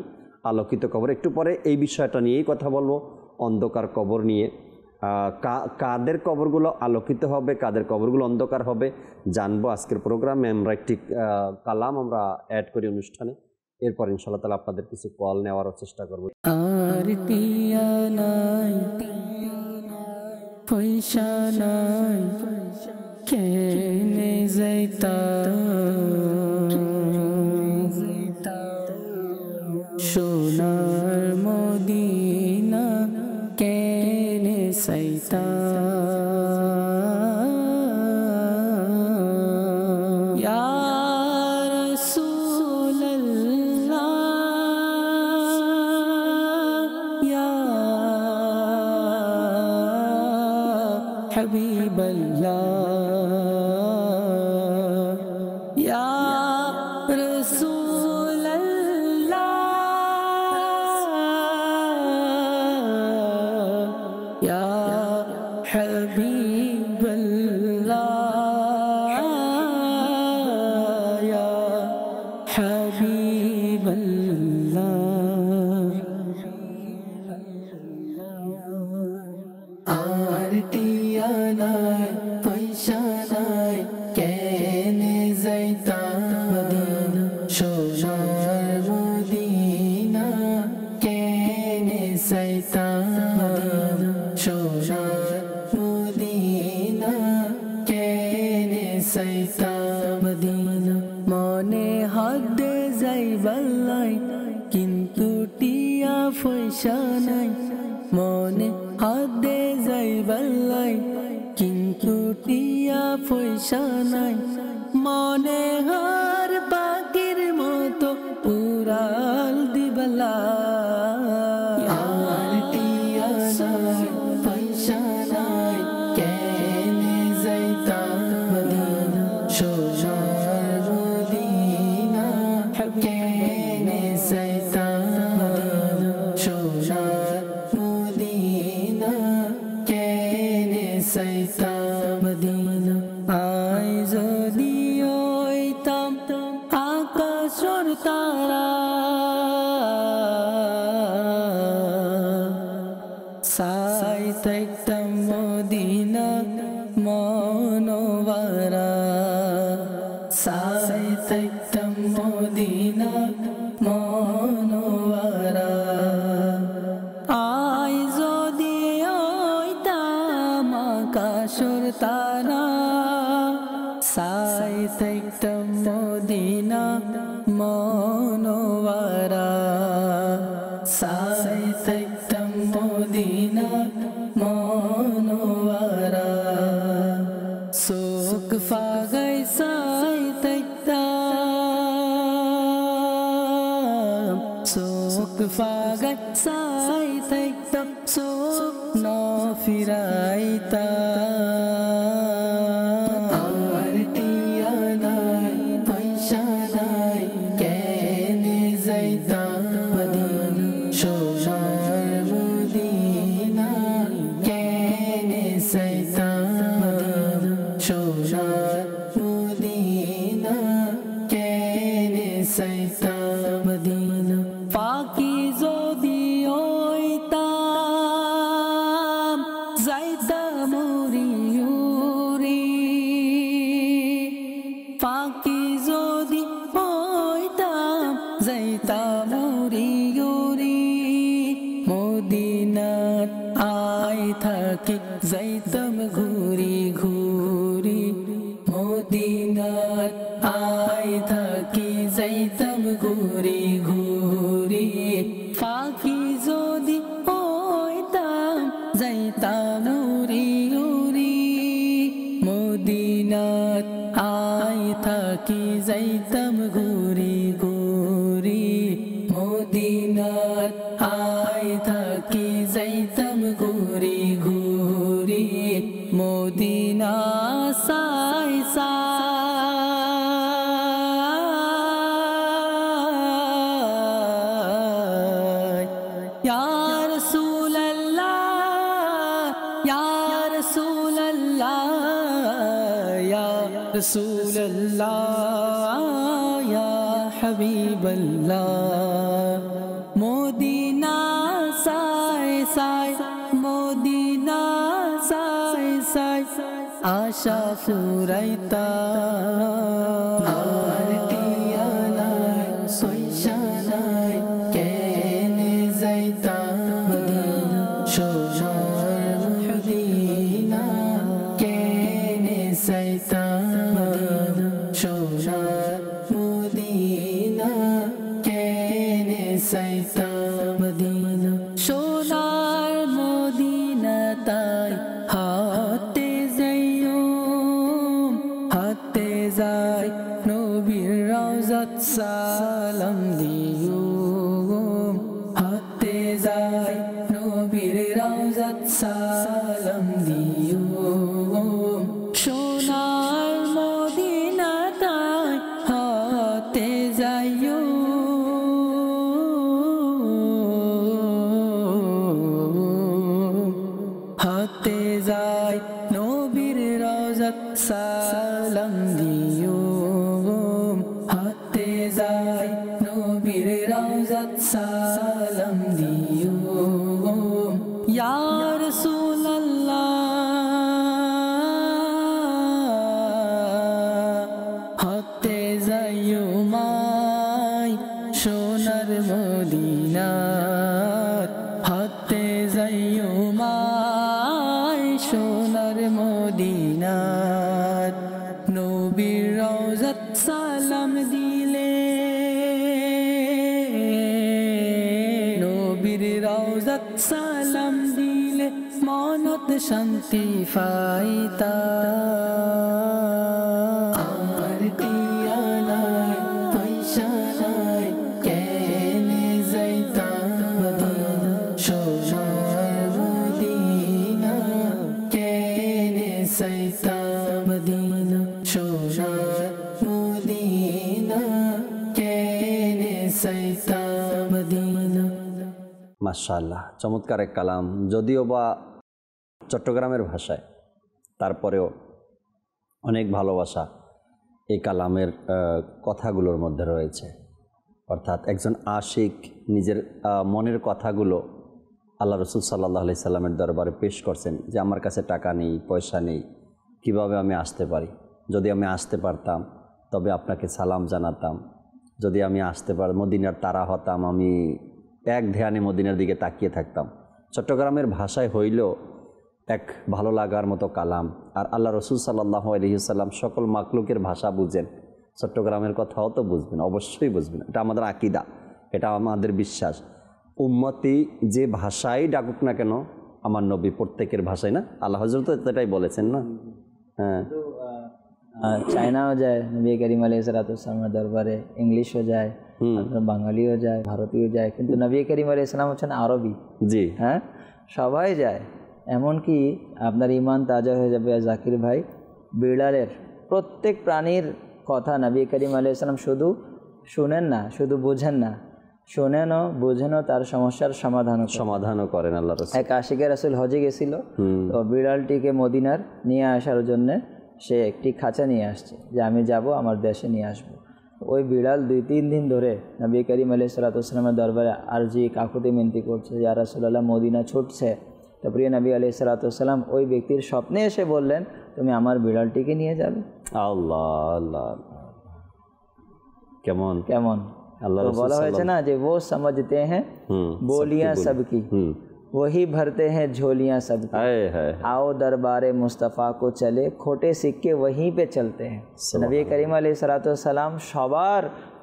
আলোকিত কবর। একটু পরে এই বিষয়টা নিয়েই কথা বলবো, অন্ধকার কবর নিয়ে। কাদের কবরগুলো আলোকিত হবে, কাদের কবরগুলো অন্ধকার হবে জানবো আজকের প্রোগ্রামে। আমরা একটি কালাম আমরা অ্যাড করি অনুষ্ঠানে, এরপর ইনশাআল্লাহ তাআলা আপনাদের কিছু কল নেওয়ার চেষ্টা করব। আর টিয়া নাই পয়সা নাই কেনে যাইতা সোনার মদিনা কেনে সাইতা حبيب الله يا رسول الله يا حبيب الله يا حبيب الله টিয়া নাই পয়সা নাই কেনে যাইতা মদিনা সোনার মদিনা কেনে যাইতা মদিনা সোনার মদিনা কেনে যাইতা মদিনা মনে হাতে যাইবালাই কিন্তু টিয়া পয়সা নাই মনে হাতে যাইবালাই কিন্তু টিয়া পয়সা নাই মনে হার পাখির মতো উড়াল দিবালা আর টিয়া নাই পয়সা নাই কেনে যাইতা মদিনা সোনার মদিনা কেনে যাইতা মদিনা সোনার মদিনা কেনে যাইতা মদিনা আই যদি হইতাম আকাশের তারা সাই থাকতাম মদিনা মনোয়ারা সাই থাকতাম মদিনা মনোয়ারা আই যদি হইতাম আকাশের তারা সাই থাকতাম মদিনা মনোয়ারা সাই থাকতাম মদিনা মনোয়ারা সুখ ফাগাই সাই থাকতাম সুখ ফাগাই সাই থাকতাম সুখ ন ফিরাইতা আর টিয়া নাই পয়সা নাই কেনে যাইতা মদিনা সোনার মদিনা কেনে যাইতা মদিনা সোনার মদিনা কেনে যাইতা মদিনা পাখি যদি হইতাম যাইতাম উড়ি উড়ি পাখি যদি হইতাম যাইতাম উড়ি উড়ি মদিনাত আই থাকি যাইতাম ঘুরি ঘুরি মদিনাত উড়ি উড়ি মদিনাত আয় থাকি যাইতাম ঘুরি ঘুরি মদিনাত আয় থাকি যাইতাম ঘুরি ঘুরি মদিনা সাই সাই ইয়া রাসূলুল্লাহ ইয়া রাসূলুল্লাহ ইয়া রাসূলুল্লাহ ইয়া হাবিবাল্লাহ মদিনা সাই সাই মদিনা সাই সাই আশা ফুরাইতা আর টিয়ালাই সইশালাই কেনে যাইতা মদিনা সোনার মদিনা কেনে যাইতা মদিনা সোনার মদিনা কেনে যাইতা মদিনা সোনার মদিনা তাই হাতে যাইও হাতে যাই নবীর রওজাত সালাম দিও হাতে যাই নবীর রওজাত সালাম দিও সোনার মদিনা তাই হাতে যাইও হাতে যাই নবীর রওজাত সালাম দিও হাতে যাই নবীর রওজাত সালাম দিও ইয়া রাসূলুল্লাহ হাতে যাইও মাই সোনার মদিনাত হাতে যাইও মাই সোনার মদিনাত নবীর রওজাত সালাম দিলে নবীর রওজাত সালাম দিলে মনত শান্তি পাইতা আর টিয়ালাই পয়সা নাই কেনে যাইতা মদিনা সোনার মদিনা কেনে যাইতা মদিনা সোনার মদিনা কেনে যাইতা মদিনা মাশাআল্লাহ, চমৎকার এক কালাম। যদিও বা চট্টগ্রামের ভাষায়, তারপরেও অনেক ভালোবাসা এই কালামের কথাগুলোর মধ্যে রয়েছে। অর্থাৎ একজন আশিক নিজের মনের কথাগুলো আল্লাহ রসুল সাল্লাল্লাহু আলাইহি সাল্লামের দরবারে পেশ করছেন যে আমার কাছে টাকা নেই, পয়সা নেই, কিভাবে আমি আসতে পারি? যদি আমি আসতে পারতাম তবে আপনাকে সালাম জানাতাম। যদি আমি আসতে মদিনার তারা হতাম, আমি এক ধ্যানে মদিনার দিকে তাকিয়ে থাকতাম। চট্টগ্রামের ভাষায় হইলেও এক ভালো লাগার মতো কালাম। আর আল্লাহ রসুল সাল্লাল্লাহু আলাইহি সাল্লাম সকল মাকলুকের ভাষা বুঝেন, চট্টগ্রামের কথাও তো বুঝবেন, অবশ্যই বুঝবেন। এটা আমাদের আকীদা, এটা আমাদের বিশ্বাস। উম্মতি যে ভাষাই ডাকুক না কেন, আমার নবী প্রত্যেকের ভাষায়, না আল্লাহ হযরত এটাই বলেছেন না? হ্যাঁ, চায়নাও যায় নবী করিম আলাইহিস সালামের দরবারে, ইংলিশও যায়, বাঙালিও যায়, ভারতীয় যায়, কিন্তু নবী করিম আলাইহিস সালাম হচ্ছেন আরবি। জি হ্যাঁ, সবাই যায়। এমনকি আপনার ইমান তাজা হয়ে যাবে জাকির ভাই, বিড়ালের প্রত্যেক প্রাণীর কথা নবী করিম আলাইহিস সালাম শুধু শুনেন না, শুধু বুঝেন না, শোনেনও বুঝেনও, তার সমস্যার সমাধানও করেন আল্লাহ রাসূল। এক আশিকে রাসূল হজে গেছিল, তো বিড়ালটিকে মদিনার নিয়ে আসার জন্য সে একটি খাঁচা নিয়ে আসছে যে আমি যাব, আমার দেশে নিয়ে আসব। ওই বিড়াল 2-3 দিন ধরে নবী করিম আলাইহিস সালামের দরবারে আরজি কাকুতি মিনতি করছে, ইয়া রাসূলুল্লাহ মদিনা ছুটছে। তো প্রিয় নবী আলাইহিস সালাম ওই ব্যক্তির স্বপ্নে এসে বললেন, তুমি আমার বিড়ালটিকে নিয়ে যাবে। আল্লাহ আল্লাহ, কেমন কেমন तो बोला হয়েছে না যে वो समझते हैं बोलियां सबकी वही भरते हैं झोलियां सबकी, आओ दरबारे मुस्तफ़ा को चले खोटे सिक्के वहीं पे चलते हैं। নবী করিম আলাইহিস সালাম সবার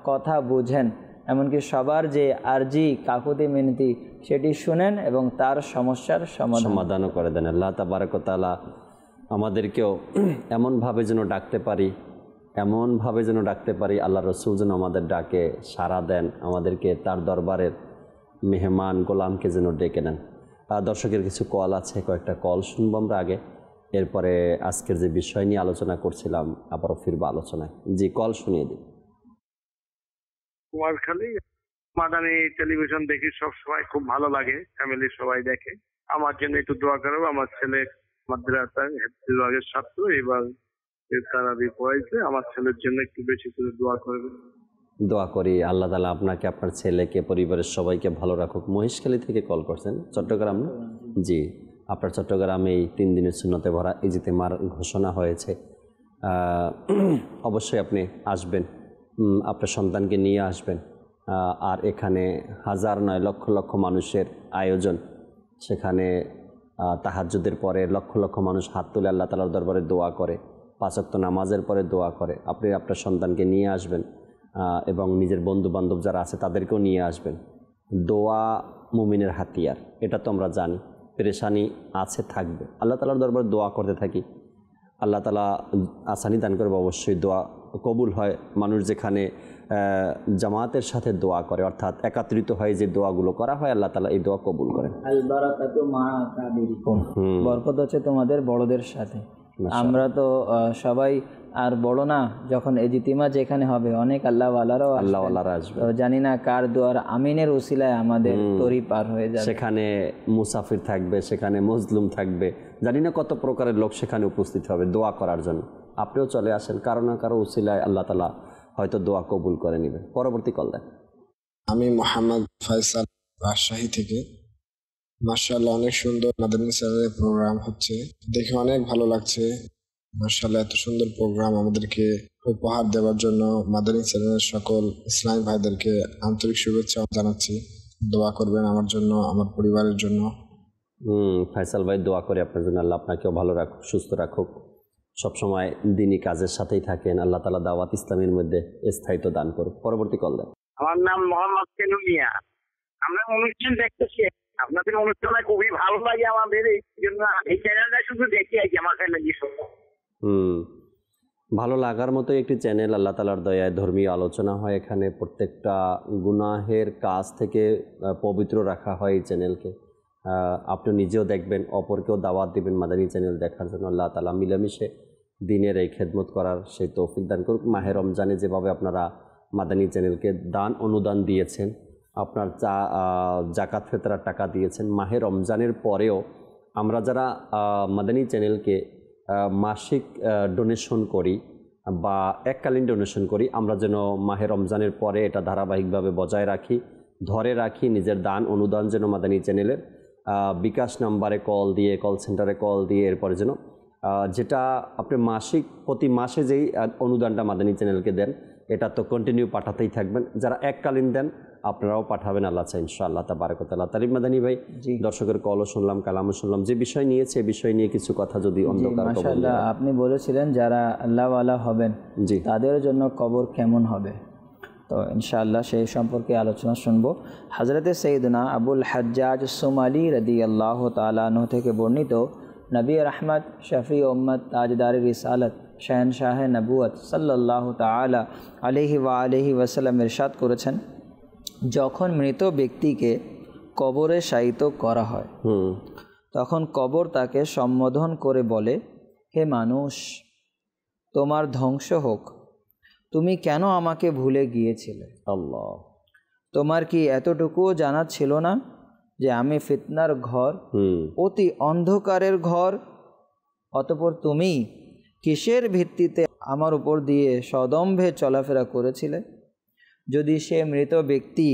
কথা বুঝেন, এমনকি সবার যে আরজি কাকুতি মিনতি সেটি শুনেন এবং তার সমস্যার সমাধানও করে দেন। আল্লাহ তাবারক ওয়া তাআলা আমাদেরকেও এমনভাবে যেন ডাকতে পারি, আল্লাহ রসুল যেন আমাদের ডাকে সাড়া দেন, আমাদেরকে তার দরবারের মেহমান গোলামকে যেন ডেকে নেন। দর্শকের কিছু কল আছে, কয়েকটা কল শুনবো আমরা আগে, এরপরে আজকের যে বিষয় নিয়ে আলোচনা করছিলাম আবারও ফিরবো আলোচনায়। জি, কল শুনিয়ে দিন। কুমারখালী মাদানী টেলিভিশন দেখি সব সময়, খুব ভালো লাগে, ফ্যামিলির সবাই দেখে। আমার জন্য একটু দোয়া করো, আমার ছেলে মাদ্রাসায় বিভাগের ছাত্র, এবার তারাবি পড়াইছে, আমার ছেলের জন্য একটু বেশি করে দোয়া করবে। দোয়া করি আল্লাহ তাআলা আপনাকে, আপনার ছেলেকে, পরিবারের সবাইকে ভালো রাখুক। মহেশখালী থেকে কল করছেন, চট্টগ্রাম না? জি, আপনার চট্টগ্রামে এই 3 দিনের সুন্নতে ভরা ইজতেমার ঘোষণা হয়েছে, অবশ্যই আপনি আসবেন, আপনার সন্তানকে নিয়ে আসবেন। আর এখানে হাজার নয় লক্ষ লক্ষ মানুষের আয়োজন, সেখানে তাহাজ্জুদের পরে লক্ষ লক্ষ মানুষ হাত তুলে আল্লাহ তাআলার দরবারে দোয়া করে, 5 ওয়াক্ত নামাজের পরে দোয়া করে। আপনি আপনার সন্তানকে নিয়ে আসবেন এবং নিজের বন্ধু বান্ধব যারা আছে তাদেরকেও নিয়ে আসবেন। দোয়া মুমিনের হাতিয়ার, এটা তো আমরা জানি। পেরেশানি আছে, থাকবে, আল্লাহ তাআলার দরবারে দোয়া করতে থাকি, আল্লাহ তাআলা আসানি দান করবে, অবশ্যই দোয়া কবুল হয়। মানুষ যেখানে জামাতের সাথে দোয়া করে, অর্থাৎ একত্রিত হয় যে দোয়াগুলো করা হয়, আল্লাহ তাআলা এই দোয়া কবুল করেন। আল বারাকাতু মা কাবিরিকুম, বরকত হচ্ছে তোমাদের বড়দের সাথে। আমরা তো সবাই আর বড় না, যখন ইজতিমা যেখানে হবে অনেক আল্লাহওয়ালারা আসবে, তো জানি না কার দোয়ার আমিনের উসিলায় আমাদের তরি পার হয়ে যাবে। সেখানে মুসাফির থাকবে, সেখানে মজলুম থাকবে, জানি না কত প্রকারের লোক সেখানে উপস্থিত হবে দোয়া করার জন্য। আপনিও চলে আসেন, কারো না কারো উসিলায় আল্লাহ তাআলা হয়তো দোয়া কবুল করে নেবেন। পরবর্তী কল দেন। আমি মোহাম্মদ ফয়সাল, রাজশাহী থেকে। মাশাআল্লাহ, অনেক সুন্দর মাদানী চ্যানেলের প্রোগ্রাম হচ্ছে, দেখে অনেক ভালো লাগছে। মাশাআল্লাহ, এত সুন্দর প্রোগ্রাম আমাদেরকে উপহার দেওয়ার জন্য মাদানী চ্যানেলের সকল ইসলামী ভাইদেরকে আন্তরিক শুভেচ্ছা জানাচ্ছি। দোয়া করবেন আমার জন্য, আমার পরিবারের জন্য। ফয়সাল ভাই, দোয়া করি আপনার জন্য, আল্লাহ আপনাকেও ভালো রাখুক, সুস্থ রাখুক, সবসময় দিনী কাজের সাথেই থাকেন, আল্লাহ তাআলা দাওয়াত ইসলামের মধ্যে স্থায়িত্ব দান করুক। পরবর্তী কল দেন। আমার নাম মোহাম্মদ কেনু মিয়া। আমরা অনুষ্ঠান দেখতেছি, আপনাদের অনুষ্ঠানে খুবই ভালো লাগে আমাদের, এই জন্য এই চ্যানেলটা শুধু দেখি আর কি, আমার কাছে ভালো লাগার মতো একটি চ্যানেল। আল্লাহ তাআলার দয়ায় ধর্মীয় আলোচনা হয় এখানে, প্রত্যেকটা গুনাহের কাজ থেকে পবিত্র রাখা হয় এই চ্যানেলকে। আপনি নিজেও দেখবেন, অপরকেও দাওয়াত দিবেন মাদানী চ্যানেল দেখার জন্য। আল্লাহ তাআলা মিলেমিশে দিনের এই খেদমত করার সেই তৌফিক দান করুক। মাহে রমজানে যেভাবে আপনারা মাদানী চ্যানেলকে দান অনুদান দিয়েছেন, আপনার জাকাত ফেতরার টাকা দিয়েছেন, মাহে রমজানের পরেও আমরা যারা মাদানী চ্যানেলকে মাসিক ডোনেশন করি বা এককালীন ডোনেশন করি, আমরা যেন মাহে রমজানের পরে এটা ধারাবাহিকভাবে বজায় রাখি, ধরে রাখি। নিজের দান অনুদান যেন মাদানী চ্যানেলের বিকাশ নাম্বারে কল দিয়ে, কল সেন্টারে কল দিয়ে, এরপরে যেন যেটা আপনি প্রতি মাসে যেই অনুদানটা মাদানী চ্যানেলকে দেন, এটা তো কন্টিনিউ পাঠাতেই থাকবেন। যারা এককালীন দেন আপনারাও পাঠাবেন, আল্লাহ চাই ইনশাআল্লাহ তাবারক ওয়া তাআলা। তালিম মাদানী ভাই, দর্শকের কলও শুনলাম, কালামও শুনলাম, যে বিষয় নিয়েছে এই বিষয় নিয়ে কিছু কথা যদি অন্ধকার। মাশাআল্লাহ, আপনি বলেছিলেন যারা আল্লাহওয়ালা হবেন তাদের জন্য কবর কেমন হবে, তো ইনশাআল্লাহ সেই সম্পর্কে আলোচনা শুনবো। হযরতে সাইয়েদনা আবুল হাজ্জাজ সুমালি রাদিয়াল্লাহু তাআলা আনহু থেকে বর্ণিত, নবী রহমত, শফি উম্মত, তাজদার রিসালত, শহনশাহ নবুয়ত সাল্লাল্লাহু তাআলা আলাইহি ওয়া আলিহি ওয়াসাল্লাম ইরশাদ করেছেন, যখন মৃত ব্যক্তিকে কবরে শায়িত করা হয় তখন কবর তাকে সম্বোধন করে বলে, হে মানুষ, তোমার ধ্বংস হোক, তুমি কেন আমাকে ভুলে গিয়েছিলে? আল্লাহ, তোমার কি এতটুকুও জানা ছিল না যে আমি ফিতনার ঘর, অতি অন্ধকারের ঘর? অতঃপর তুমি কিসের ভিত্তিতে আমার উপর দিয়ে সদম্ভে চলাফেরা করেছিলে? যদি সে মৃত ব্যক্তি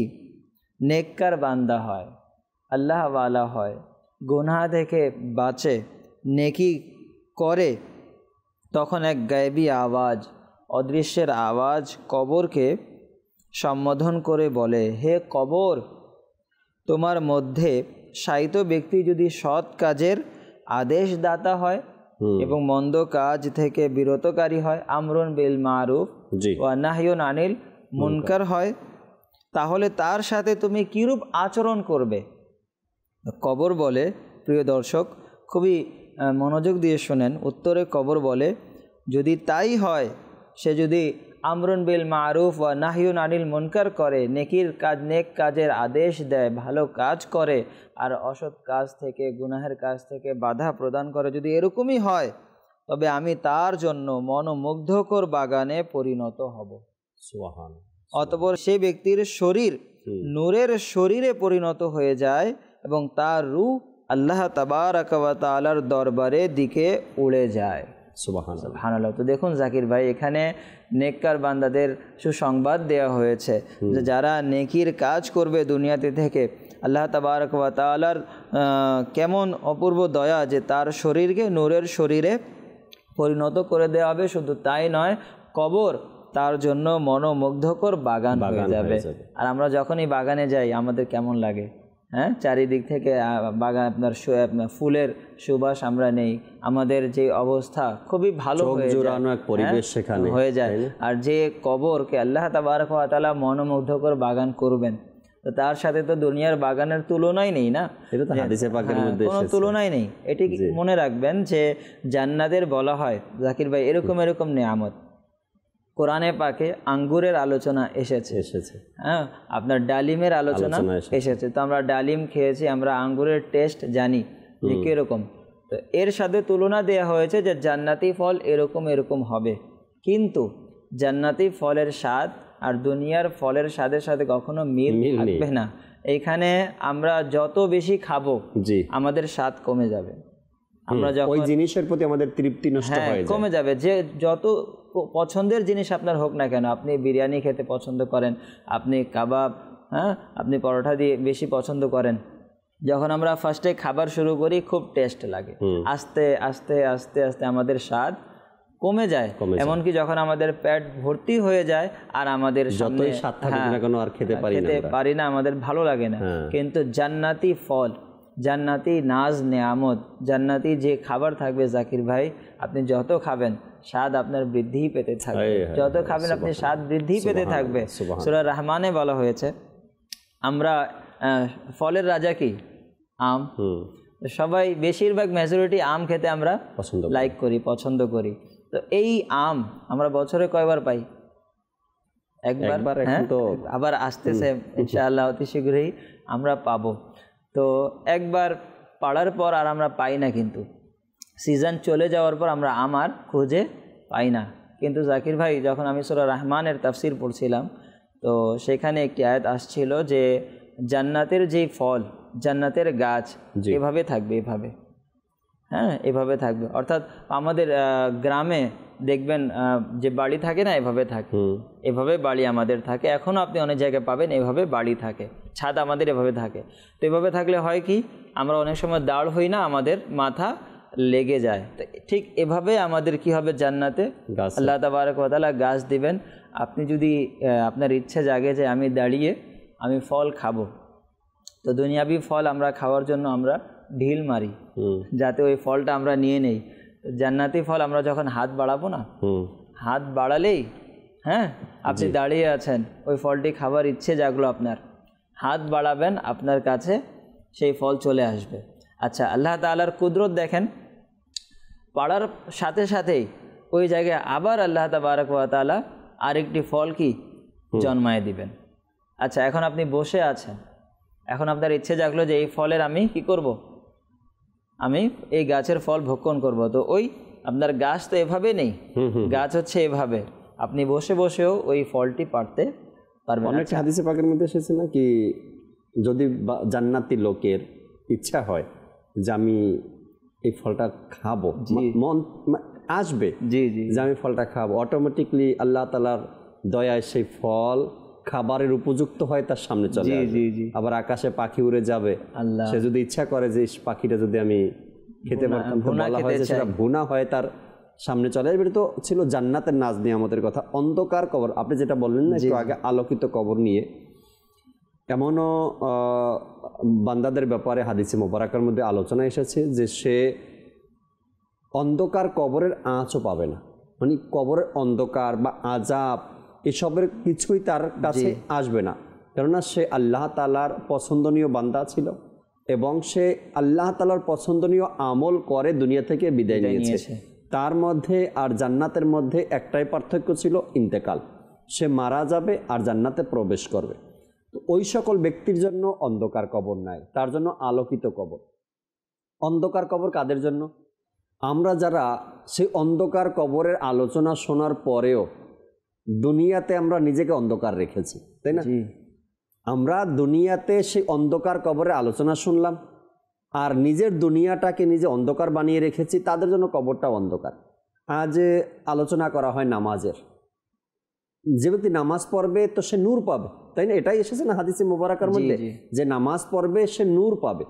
নেককার বান্দা হয়, আল্লাহওয়ালা হয়, গুনাহ থেকে বাঁচে, নেকি করে, তখন এক গায়েবী আওয়াজ, অদৃশ্যের আওয়াজ কবরকে সম্বোধন করে বলে, হে কবর, তোমার মধ্যে শায়িত ব্যক্তি যদি সৎ কাজের আদেশদাতা হয় এবং মন্দ কাজ থেকে বিরতকারী হয়, আমরুন বিল মারুফ ওয়া নাহয়ুন আনিল মুনকার হয়, তাহলে তার সাথে তুমি কিরূপ আচরণ করবে? কবর বলে, প্রিয় দর্শক খুবই মনোযোগ দিয়ে শোনেন, উত্তরে কবর বলে যদি তাই হয়, সে যদি আমরুন বিল মারুফ ওয়া নাহিউন আনিল মুনকার করে, নেকির কাজ নেক কাজের আদেশ দেয়, ভালো কাজ করে আর অসৎ কাজ থেকে গুনাহের কাজ থেকে বাধা প্রদান করে, যদি এরকমই হয় তবে আমি তার জন্য মনোমুগ্ধকর বাগানে পরিণত হব। সুবহানাল্লাহ। অতঃপর সেই ব্যক্তির শরীর নূরের শরীরে পরিণত হয়ে যায় এবং তার রূহ আল্লাহ তাবারাক ওয়া তাআলার দরবারে দিকে উড়ে যায়। সুবহানাল্লাহ। তো দেখুন জাকির ভাই, এখানে নেককার বান্দাদের সুসংবাদ দেওয়া হয়েছে যে যারা নেকির কাজ করবে দুনিয়াতে থেকে, আল্লাহ তাবারাক ওয়া তাআলার কেমন অপূর্ব দয়া যে তার শরীরকে নূরের শরীরে পরিণত করে দেওয়া হবে। শুধু তাই নয়, কবর তার জন্য মনোমুগ্ধকর বাগান হয়ে যাবে। আর আমরা যখনই বাগানে যাই আমাদের কেমন লাগে, হ্যাঁ, চারিদিক থেকে বাগান আপনার ফুলের সুবাস আমরা নেই, আমাদের যে অবস্থা খুবই ভালো হয়ে যায়। আর যে কবরকে আল্লাহ তাবারক ওয়া তাআলা মনোমুগ্ধকর বাগান করবেন, তো তার সাথে তো দুনিয়ার বাগানের তুলনাই নেই না, এটা তো হাদিসে পাকের মধ্যে কোনো তুলনাই নেই। এটি মনে রাখবেন যে জান্নাতের বলা হয় জাকির ভাই এরকম এরকম নিয়ামত। কোরআনে পাকে আঙ্গুরের আলোচনা এসেছে, হ্যাঁ, আপনার ডালিমের আলোচনা এসেছে। তো আমরা ডালিম খেয়েছি, আমরা আঙ্গুরের টেস্ট জানি যে কীরকম। তো এর সাথে তুলনা দেওয়া হয়েছে যে জান্নাতি ফল এরকম এরকম হবে, কিন্তু জান্নাতি ফলের স্বাদ আর দুনিয়ার ফলের স্বাদের সাথে কখনো মিল থাকবে না। এইখানে আমরা যত বেশি খাবো আমাদের স্বাদ কমে যাবে, আমরা যখন ওই জিনিসের প্রতি আমাদের তৃপ্তি নষ্ট হয়ে যায়, কমে যাবে। যে যত পছন্দের জিনিস আপনার হোক না কেন, আপনি বিরিয়ানি খেতে পছন্দ করেন, আপনি কাবাব, হ্যাঁ, আপনি পরোটা দিয়ে বেশি পছন্দ করেন, যখন আমরা ফার্স্টে খাবার শুরু করি খুব টেস্ট লাগে, আস্তে আস্তে আস্তে আস্তে আমাদের স্বাদ কমে যায়। এমনকি যখন আমাদের পেট ভর্তি হয়ে যায় আর আমাদের যতই স্বাদ থাকুক না কেন আর খেতে পারি না, আমাদের ভালো লাগে না। কিন্তু জান্নাতি ফল, জান্নাতি নাজ নেয়ামত, জান্নাতি যে খাবার থাকবে জাকির ভাই, আপনি যত খাবেন স্বাদ আপনার বৃদ্ধি পেতে থাকবে, যত খাবেন আপনি স্বাদ বৃদ্ধি পেতে থাকবে। সূরা রহমানে বলা হয়েছে আমরা ফলের রাজা কি? আম। সবাই বেশিরভাগ মেজরিটি আম খেতে আমরা লাইক করি, পছন্দ করি। তো এই আম আমরা বছরে কয়বার পাই? একবার। আবার আসতেছে ইনশাআল্লাহ অতি শীঘ্রই আমরা পাবো। তো একবার পাড়ার পর আর আমরা পাই না, কিন্তু সিজন চলে যাওয়ার পর আমরা আম আর খুঁজে পাই না। কিন্তু জাকির ভাই, যখন আমি সূরা রহমানের তাফসির পড়ছিলাম, তো সেখানে একটি আয়াত আসছিল যে জান্নাতের যেই ফল, জান্নাতের গাছ এভাবে থাকবে, এভাবে, হ্যাঁ, এভাবে থাকবে। অর্থাৎ আমাদের গ্রামে দেখবেন যে বাড়ি থাকে না, এভাবে থাকে, এভাবে বাড়ি আমাদের থাকে। এখনও আপনি অনেক জায়গায় পাবেন এভাবে বাড়ি থাকে, ছাদ আমাদের এভাবে থাকে। তো এভাবে থাকলে হয় কি, আমরা অনেক সময় দাঁড় হই না, আমাদের মাথা লেগে যায়। তো ঠিক এভাবে আমাদের কি হবে, জান্নাতে আল্লাহ তাবারক ওয়া তাআলা গাছ দিবেন। আপনি যদি আপনার ইচ্ছে জাগে যে আমি দাঁড়িয়ে আমি ফল খাবো, তো দুনিয়াবি ফল আমরা খাওয়ার জন্য আমরা ঢিল মারি যাতে ওই ফলটা আমরা নিয়ে নেই। জান্নাতি ফল আমরা যখন হাত বাড়াবো না, হাত বাড়ালেই, হ্যাঁ, আপনি দাঁড়িয়ে আছেন, ওই ফলটি খাবার ইচ্ছে জাগলো আপনার, হাত বাড়াবেন, আপনার কাছে সেই ফল চলে আসবে। আচ্ছা, আল্লাহ তাআলার কুদরত দেখেন, পাড়ার সাথে সাথেই ওই জায়গায় আবার আল্লাহ তাবারক ওয়া তাআলা আরেকটি ফল কি জন্মায় দিবেন। আচ্ছা, এখন আপনি বসে আছেন, এখন আপনার ইচ্ছে জাগলো যে এই ফলের আমি কি করব, আমি এই গাছের ফল ভক্ষণ করব। তো ওই আপনার গাছ তো এভাবে নেই, গাছ হচ্ছে এভাবে, আপনি বসে বসেও ওই ফলটি পাড়তে পারবেন। অনেক হাদিসে পাকের মধ্যে এসেছে না কি, যদি জান্নাতি লোকের ইচ্ছা হয় যে আমি এই ফলটা খাবো, মন আসবে যে আমি ফলটা খাবো, অটোমেটিকলি আল্লাহ তাআলার দয়ায় সেই ফল খাবারের উপযুক্ত হয় তার সামনে চলে আসবে। আবার আকাশে পাখি উড়ে যাবে, সে যদি ইচ্ছা করে যে পাখিটা যদি আমি খেতে পারতাম, বলা হয় যে সেটা ভুনা হয় তার সামনে চলে আসবে। এটা তো ছিল জান্নাতের নাজ নিয়ামতের কথা। অন্ধকার কবর, আপনি যেটা বললেন না একটু আগে, আলোকিত কবর নিয়ে, এমনও বান্দাদের ব্যাপারে হাদিসে মোবারকের মধ্যে আলোচনা এসেছে যে সে অন্ধকার কবরের আঁচও পাবে না, মানে কবরের অন্ধকার বা আযাব এসবের কিছুই তার কাছে আসবে না, কেননা সে আল্লাহ তাআলার পছন্দনীয় বান্দা ছিল এবং সে আল্লাহ তাআলার পছন্দনীয় আমল করে দুনিয়া থেকে বিদায় নিয়েছে। তার মধ্যে আর জান্নাতের মধ্যে একটাই পার্থক্য ছিল, ইন্তেকাল। সে মারা যাবে আর জান্নাতে প্রবেশ করবে। তো ওই সকল ব্যক্তির জন্য অন্ধকার কবর নাই, তার জন্য আলোকিত কবর। অন্ধকার কবর কাদের জন্য? আমরা যারা সেই অন্ধকার কবরের আলোচনা শোনার পরেও দুনিয়াতে আমরা নিজেকে অন্ধকার রেখেছি, তাই না? আমরা দুনিয়াতে সেই অন্ধকার কবরের আলোচনা শুনলাম আর নিজের দুনিয়াটাকে নিজে অন্ধকার বানিয়ে রেখেছি, তাদের জন্য কবরটা অন্ধকার। আজ আলোচনা করা হয় নামাজের। যে ব্যক্তি নামাজ পড়বে তো সে নূর পাবে, তাই না? এটাই এসেছে না হাদিসে মুবারাকার মধ্যে, যে নামাজ পড়বে সে নূর পাবে।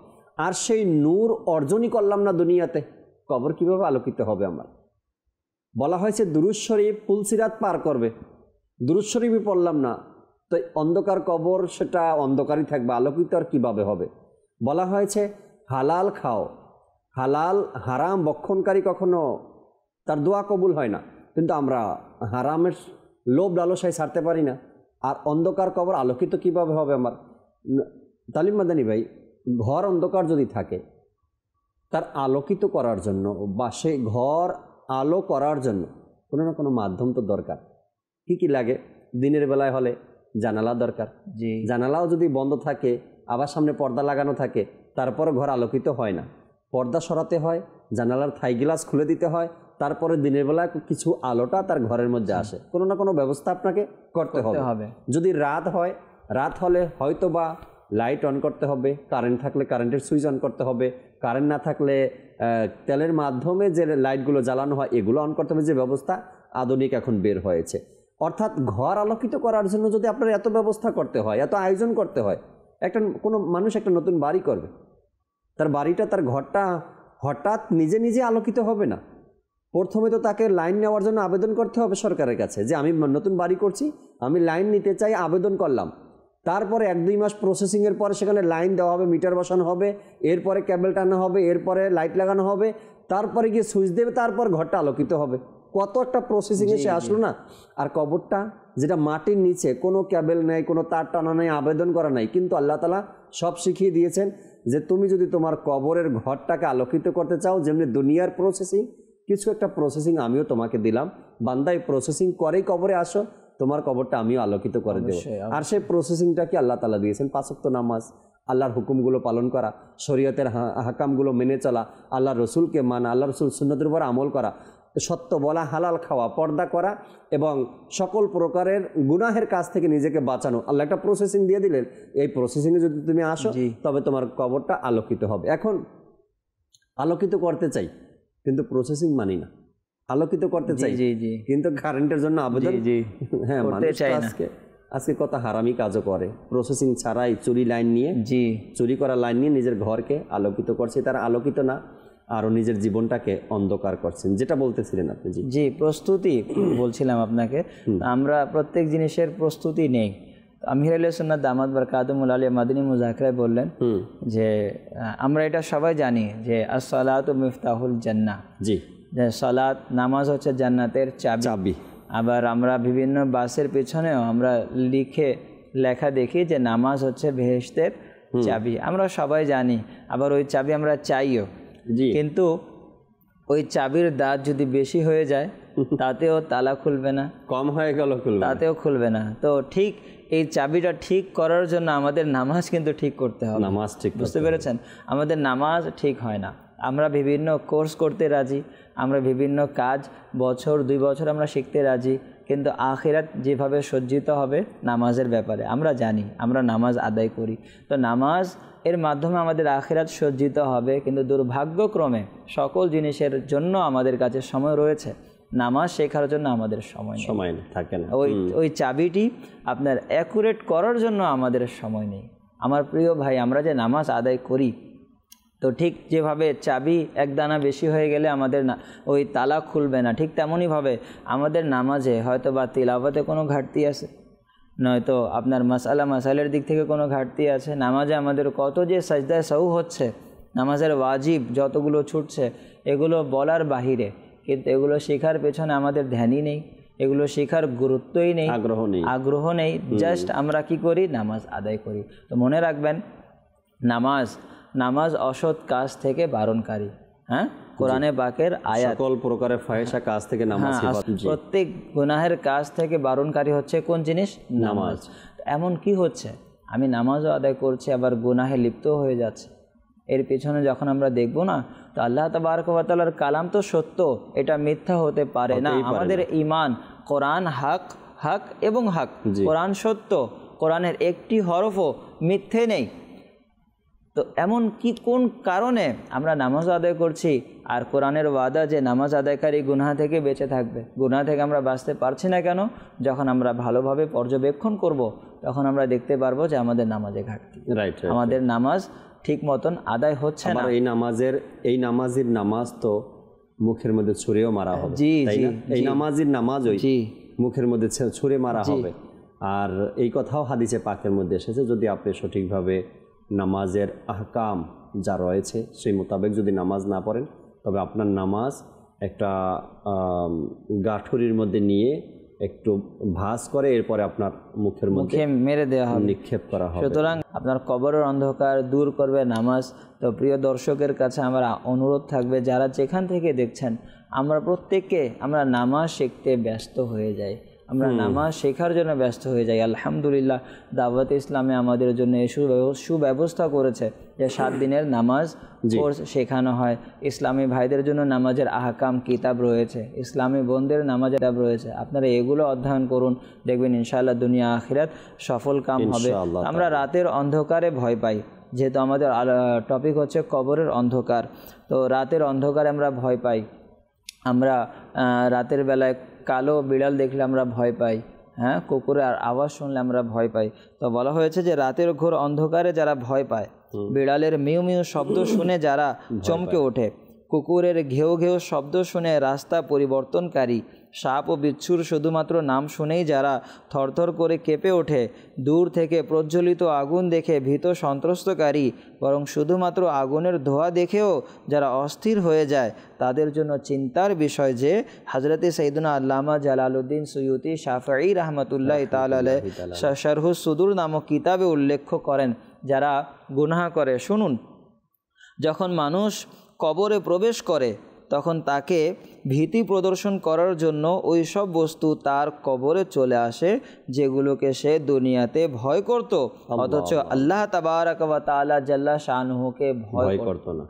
আর সেই নূর অর্জনই করলাম না দুনিয়াতে, কবর কিভাবে আলোকিত হবে? আমার বলা হয়েছে দুরূদ শরীফ পুলসিরাত পার করবে, দুরূদ শরীফই পড়লাম না, তো অন্ধকার কবর সেটা অন্ধকারই থাকবে, আলোকিত আর কীভাবে হবে? বলা হয়েছে হালাল খাও, হালাল হারাম বক্ষণকারী কখনো তার দোয়া কবুল হয় না, কিন্তু আমরা হারামের লোভ লালসায় ছাড়তে পারি না। আর অন্ধকার কবর আলোকিত কিভাবে হবে? আমার তালিম মাদানী ভাই, ঘর অন্ধকার যদি থাকে তার আলোকিত করার জন্য বা সেই ঘর আলো করার জন্য কোনো না কোনো মাধ্যম তো দরকার। কি কি লাগে? দিনের বেলায় হলে জানালা দরকার, জানালাও যদি বন্ধ থাকে আবার সামনে পর্দা লাগানো থাকে তারপরে ঘর আলোকিত হয় না, পর্দা সরাতে হয়, জানালার থাই গ্লাস খুলে দিতে হয়, তারপরে দিনের বেলায় কিছু আলোটা তার ঘরের মধ্যে আসে। কোনো না কোনো ব্যবস্থা আপনাকে করতে হবে। যদি রাত হয়, রাত হলে হয়তো বা লাইট অন করতে হবে, কারেন্ট থাকলে কারেন্টের সুইচ অন করতে হবে, কারেন্ট না থাকলে তেলের মাধ্যমে যে লাইটগুলো জ্বালানো হয় এগুলো অন করতে হবে, যে ব্যবস্থা আধুনিক এখন বের হয়েছে। অর্থাৎ ঘর আলোকিত করার জন্য যদি আপনার এত ব্যবস্থা করতে হয়, এত আয়োজন করতে হয়, কোনো মানুষ একটা নতুন বাড়ি করবে, তার বাড়িটা, তার ঘরটা হঠাৎ নিজে নিজে আলোকিত হবে না। প্রথমে তো তাকে লাইন নেওয়ার জন্য আবেদন করতে হবে সরকারের কাছে, যে আমি নতুন বাড়ি করছি, আমি লাইন নিতে চাই, আবেদন করলাম। তারপরে 1-2 মাস প্রসেসিংয়ের পরে সেখানে লাইন দেওয়া হবে, মিটার বসানো হবে, এরপরে কেবল টানা হবে, এরপরে লাইট লাগানো হবে, তারপরে গিয়ে সুইচ দেবে, তারপর ঘরটা আলোকিত হবে। কত একটা প্রসেসিংয়ে সে আসলো না? আর কবরটা যেটা মাটির নিচে, কোনো কেবল নেই, কোনো তার টানা নেই, আবেদন করা নাই, কিন্তু আল্লাহ তাআলা সব শিখিয়ে দিয়েছেন যে তুমি যদি তোমার কবরের ঘরটাকে আলোকিত করতে চাও, যেমনি দুনিয়ার প্রসেসিং, কিছু একটা প্রসেসিং আমিও তোমাকে দিলাম, বান্দা এই প্রসেসিং করেই কবরে আসো, তোমার কবরটা আমিও আলোকিত করে দেবো। আর সেই প্রসেসিংটা কি আল্লাহ তাআলা দিয়েছেন? 5 ওয়াক্ত নামাজ, আল্লাহর হুকুমগুলো পালন করা, শরীয়তের হাকামগুলো মেনে চলা, আল্লাহ রসুলকে মানা, আল্লাহ রসুল সুন্নতের উপর আমল করা, সত্য বলা, হালাল খাওয়া, পর্দা করা এবং সকল প্রকারের গুনাহের কাজ থেকে নিজেকে বাঁচানো। আল্লাহ একটা প্রসেসিং দিয়ে দিলেন, এই প্রসেসিংয়ে যদি তুমি আসো তবে তোমার কবরটা আলোকিত হবে। এখন আলোকিত করতে চাই কিন্তু প্রসেসিং মানি না, আলোকিত করতে চাই কিন্তু কারেন্টের জন্য আবেদন, হ্যাঁ, মানুষ আজকে কত হারামি কাজও করে, প্রসেসিং ছাড়াই চুরি লাইন নিয়ে, চুরি করা লাইন নিয়ে নিজের ঘরকে আলোকিত করছে। তারা আলোকিত না, আরও নিজের জীবনটাকে অন্ধকার করছেন। যেটা বলতেছিলেন আপনি। জি, প্রস্তুতি বলছিলাম আপনাকে। আমরা প্রত্যেক জিনিসের প্রস্তুতি নেই। আমির আহলে সুন্নাত দামাত বারকাতুহুল আলিয়া মাদানী মুযাকিরায় বললেন যে আমরা এটা সবাই জানি যে as-সালাতু মিফতাহুল জান্নাহ, জি, যে সালাত নামাজ হচ্ছে জান্নাতের চাবি। আবার আমরা বিভিন্ন বাসের পেছনেও আমরা লেখা দেখি যে নামাজ হচ্ছে বেহেশতের চাবি, আমরা সবাই জানি। আবার ওই চাবি আমরা চাইও, কিন্তু ওই চাবির দাঁত যদি বেশি হয়ে যায় তাতেও তালা খুলবে না, কম হয়ে গেল তাতেও খুলবে না। তো ঠিক এই চাবিটা ঠিক করার জন্য আমাদের নামাজ কিন্তু ঠিক করতে হবে। নামাজ ঠিক, বুঝতে পেরেছেন? আমাদের নামাজ ঠিক হয় না। আমরা বিভিন্ন কোর্স করতে রাজি, আমরা বিভিন্ন কাজ 1-2 বছর আমরা শিখতে রাজি, কিন্তু আখিরাত যেভাবে সজ্জিত হবে নামাজের ব্যাপারে আমরা জানি, আমরা নামাজ আদায় করি। তো নামাজ এর মাধ্যমে আমাদের আখিরাত সজ্জিত হবে, কিন্তু দুর্ভাগ্যক্রমে সকল জিনিসের জন্য আমাদের কাছে সময় রয়েছে, নামাজ শেখার জন্য আমাদের সময় থাকে না। ওই চাবিটি আপনার অ্যাকুরেট করার জন্য আমাদের সময় নেই। আমার প্রিয় ভাই, আমরা যে নামাজ আদায় করি, তো ঠিক যেভাবে চাবি এক দানা বেশি হয়ে গেলে আমাদের ওই তালা খুলবে না, ঠিক তেমনইভাবে আমাদের নামাজে হয়তো বা তিলাওয়াতে কোনো ঘাটতি আছে, নয়তো আপনার মাসাইলের দিক থেকে কোনো ঘাটতি আছে, নামাজে আমাদের কত যে সাজদায়ে সাহু হচ্ছে, নামাজের ওয়াজিব যতগুলো ছুটছে, এগুলো বলার বাহিরে, কিন্তু এগুলো শেখার পেছনে আমাদের ধ্যানই নেই, এগুলো শেখার গুরুত্বই নেই, আগ্রহ নেই। জাস্ট আমরা কি করি? নামাজ আদায় করি। তো মনে রাখবেন, নামাজ নামাজ অসৎ কাজ থেকে বারণকারী। হ্যাঁ, কোরআনে পাকের আয়াত সকল প্রকারের ফাহিশা কাজ থেকে নামাজ হেফাজত। প্রত্যেক গুনাহের কাজ থেকে বারণকারী হচ্ছে কোন জিনিস? নামাজ। এমন কি হচ্ছে আমি নামাজও আদায় করছি আবার গুনাহে লিপ্ত হয়ে যাচ্ছে, এর পেছনে যখন আমরা দেখব না, তো আল্লাহ তাবারক ওয়া তাআলার কালাম তো সত্য, এটা মিথ্যা হতে পারে না। আমাদের ঈমান, কোরআন হক, হক এবং হক, কোরআন সত্য, কোরআনের একটি হরফও মিথ্যে নেই। তো এমন কি কোন কারণে আমরা নামাজ আদায় করছি আর কোরআনের ওয়াদা যে নামাজ আদায়কারী গুনাহ থেকে বেঁচে থাকবে, গুনাহ থেকে আমরা বাঁচতে পারছি না কেন? যখন আমরা ভালোভাবে পর্যবেক্ষণ করব তখন আমরা দেখতে পারবো যে আমাদের নামাজে ঘাটতি, আমাদের নামাজ ঠিক মতন আদায় হচ্ছে না। এই নামাজের নামাজ তো মুখের মধ্যে ছুঁড়েও মারা হবে, এই নামাজের নামাজ ওই মুখের মধ্যে ছুঁড়ে মারা হবে। আর এই কথাও হাদিসে পাকের মধ্যে এসেছে, যদি আপনি সঠিকভাবে নামাজের আহকাম যা রয়েছে সেই মোতাবেক যদি নামাজ না পড়েন, তবে আপনার নামাজ একটা গাঠুরির মধ্যে নিয়ে একটু ভাঁজ করে এরপরে আপনার মুখের মধ্যে মেরে দেওয়া হবে, নিক্ষেপ করা হবে। সুতরাং আপনার কবরের অন্ধকার দূর করবে নামাজ। তো প্রিয় দর্শকের কাছে আমার অনুরোধ থাকবে, যারা যেখান থেকে দেখছেন, আমরা প্রত্যেককে আমরা নামাজ শিখতে ব্যস্ত হয়ে যাই, আমরা নামাজ শেখার জন্য ব্যস্ত হয়ে যাই। আলহামদুলিল্লাহ, দাওয়াত ইসলামে আমাদের জন্য এই সুব্যবস্থা করেছে যে 7 দিনের নামাজ কোর্স শেখানো হয়। ইসলামী ভাইদের জন্য নামাজের আহকাম কিতাব রয়েছে, ইসলামী বোনদের নামাজের কিতাব রয়েছে। আপনারা এগুলো অধ্যয়ন করুন, দেখবেন ইনশাআল্লাহ দুনিয়া আখিরাত সফল কাম হবে। আমরা রাতের অন্ধকারে ভয় পাই, যেহেতু আমাদের টপিক হচ্ছে কবরের অন্ধকার। তো রাতের অন্ধকারে আমরা ভয় পাই, আমরা রাতের বেলায় কালো বিড়াল দেখলে আমরা ভয় পাই, হ্যাঁ, কুকুরের আওয়াজ শুনলে আমরা ভয় পাই। তো বলা হয়েছে যে রাতের ঘোর অন্ধকারে যারা ভয় পায়, বিড়ালের মিউ মিউ শব্দ শুনে যারা চমকে ওঠে, কুকুরের ঘেউ ঘেউ শব্দ শুনে রাস্তা পরিবর্তনকারী, সাপ ও বিচ্ছুর শুধুমাত্র নাম শুনেই যারা থরথর করে কেঁপে ওঠে, দূর থেকে প্রজ্বলিত আগুন দেখে ভীত সন্ত্রস্তকারী, বরং শুধুমাত্র আগুনের ধোঁয়া দেখেও যারা অস্থির হয়ে যায়, তাদের জন্য চিন্তার বিষয় যে হযরতে সাইয়্যিদুনা আল্লামা জালালউদ্দিন সুয়ুতি শাফিঈ রাহমাতুল্লাহি তাআলা আলাইহি শারহুস সুদূর নামক কিতাবে উল্লেখ করেন, যারা গুনাহ করে। শুনুন, যখন মানুষ কবরে প্রবেশ করে তখন তাকে ভীতি প্রদর্শন করার জন্য ওই সব বস্তু তার কবরে চলে আসে যেগুলোকে সে দুনিয়াতে ভয় করত, অথচ আল্লাহ তাবারাক ওয়া তাআলা জাল্লা শানুহুকে ভয় করত না।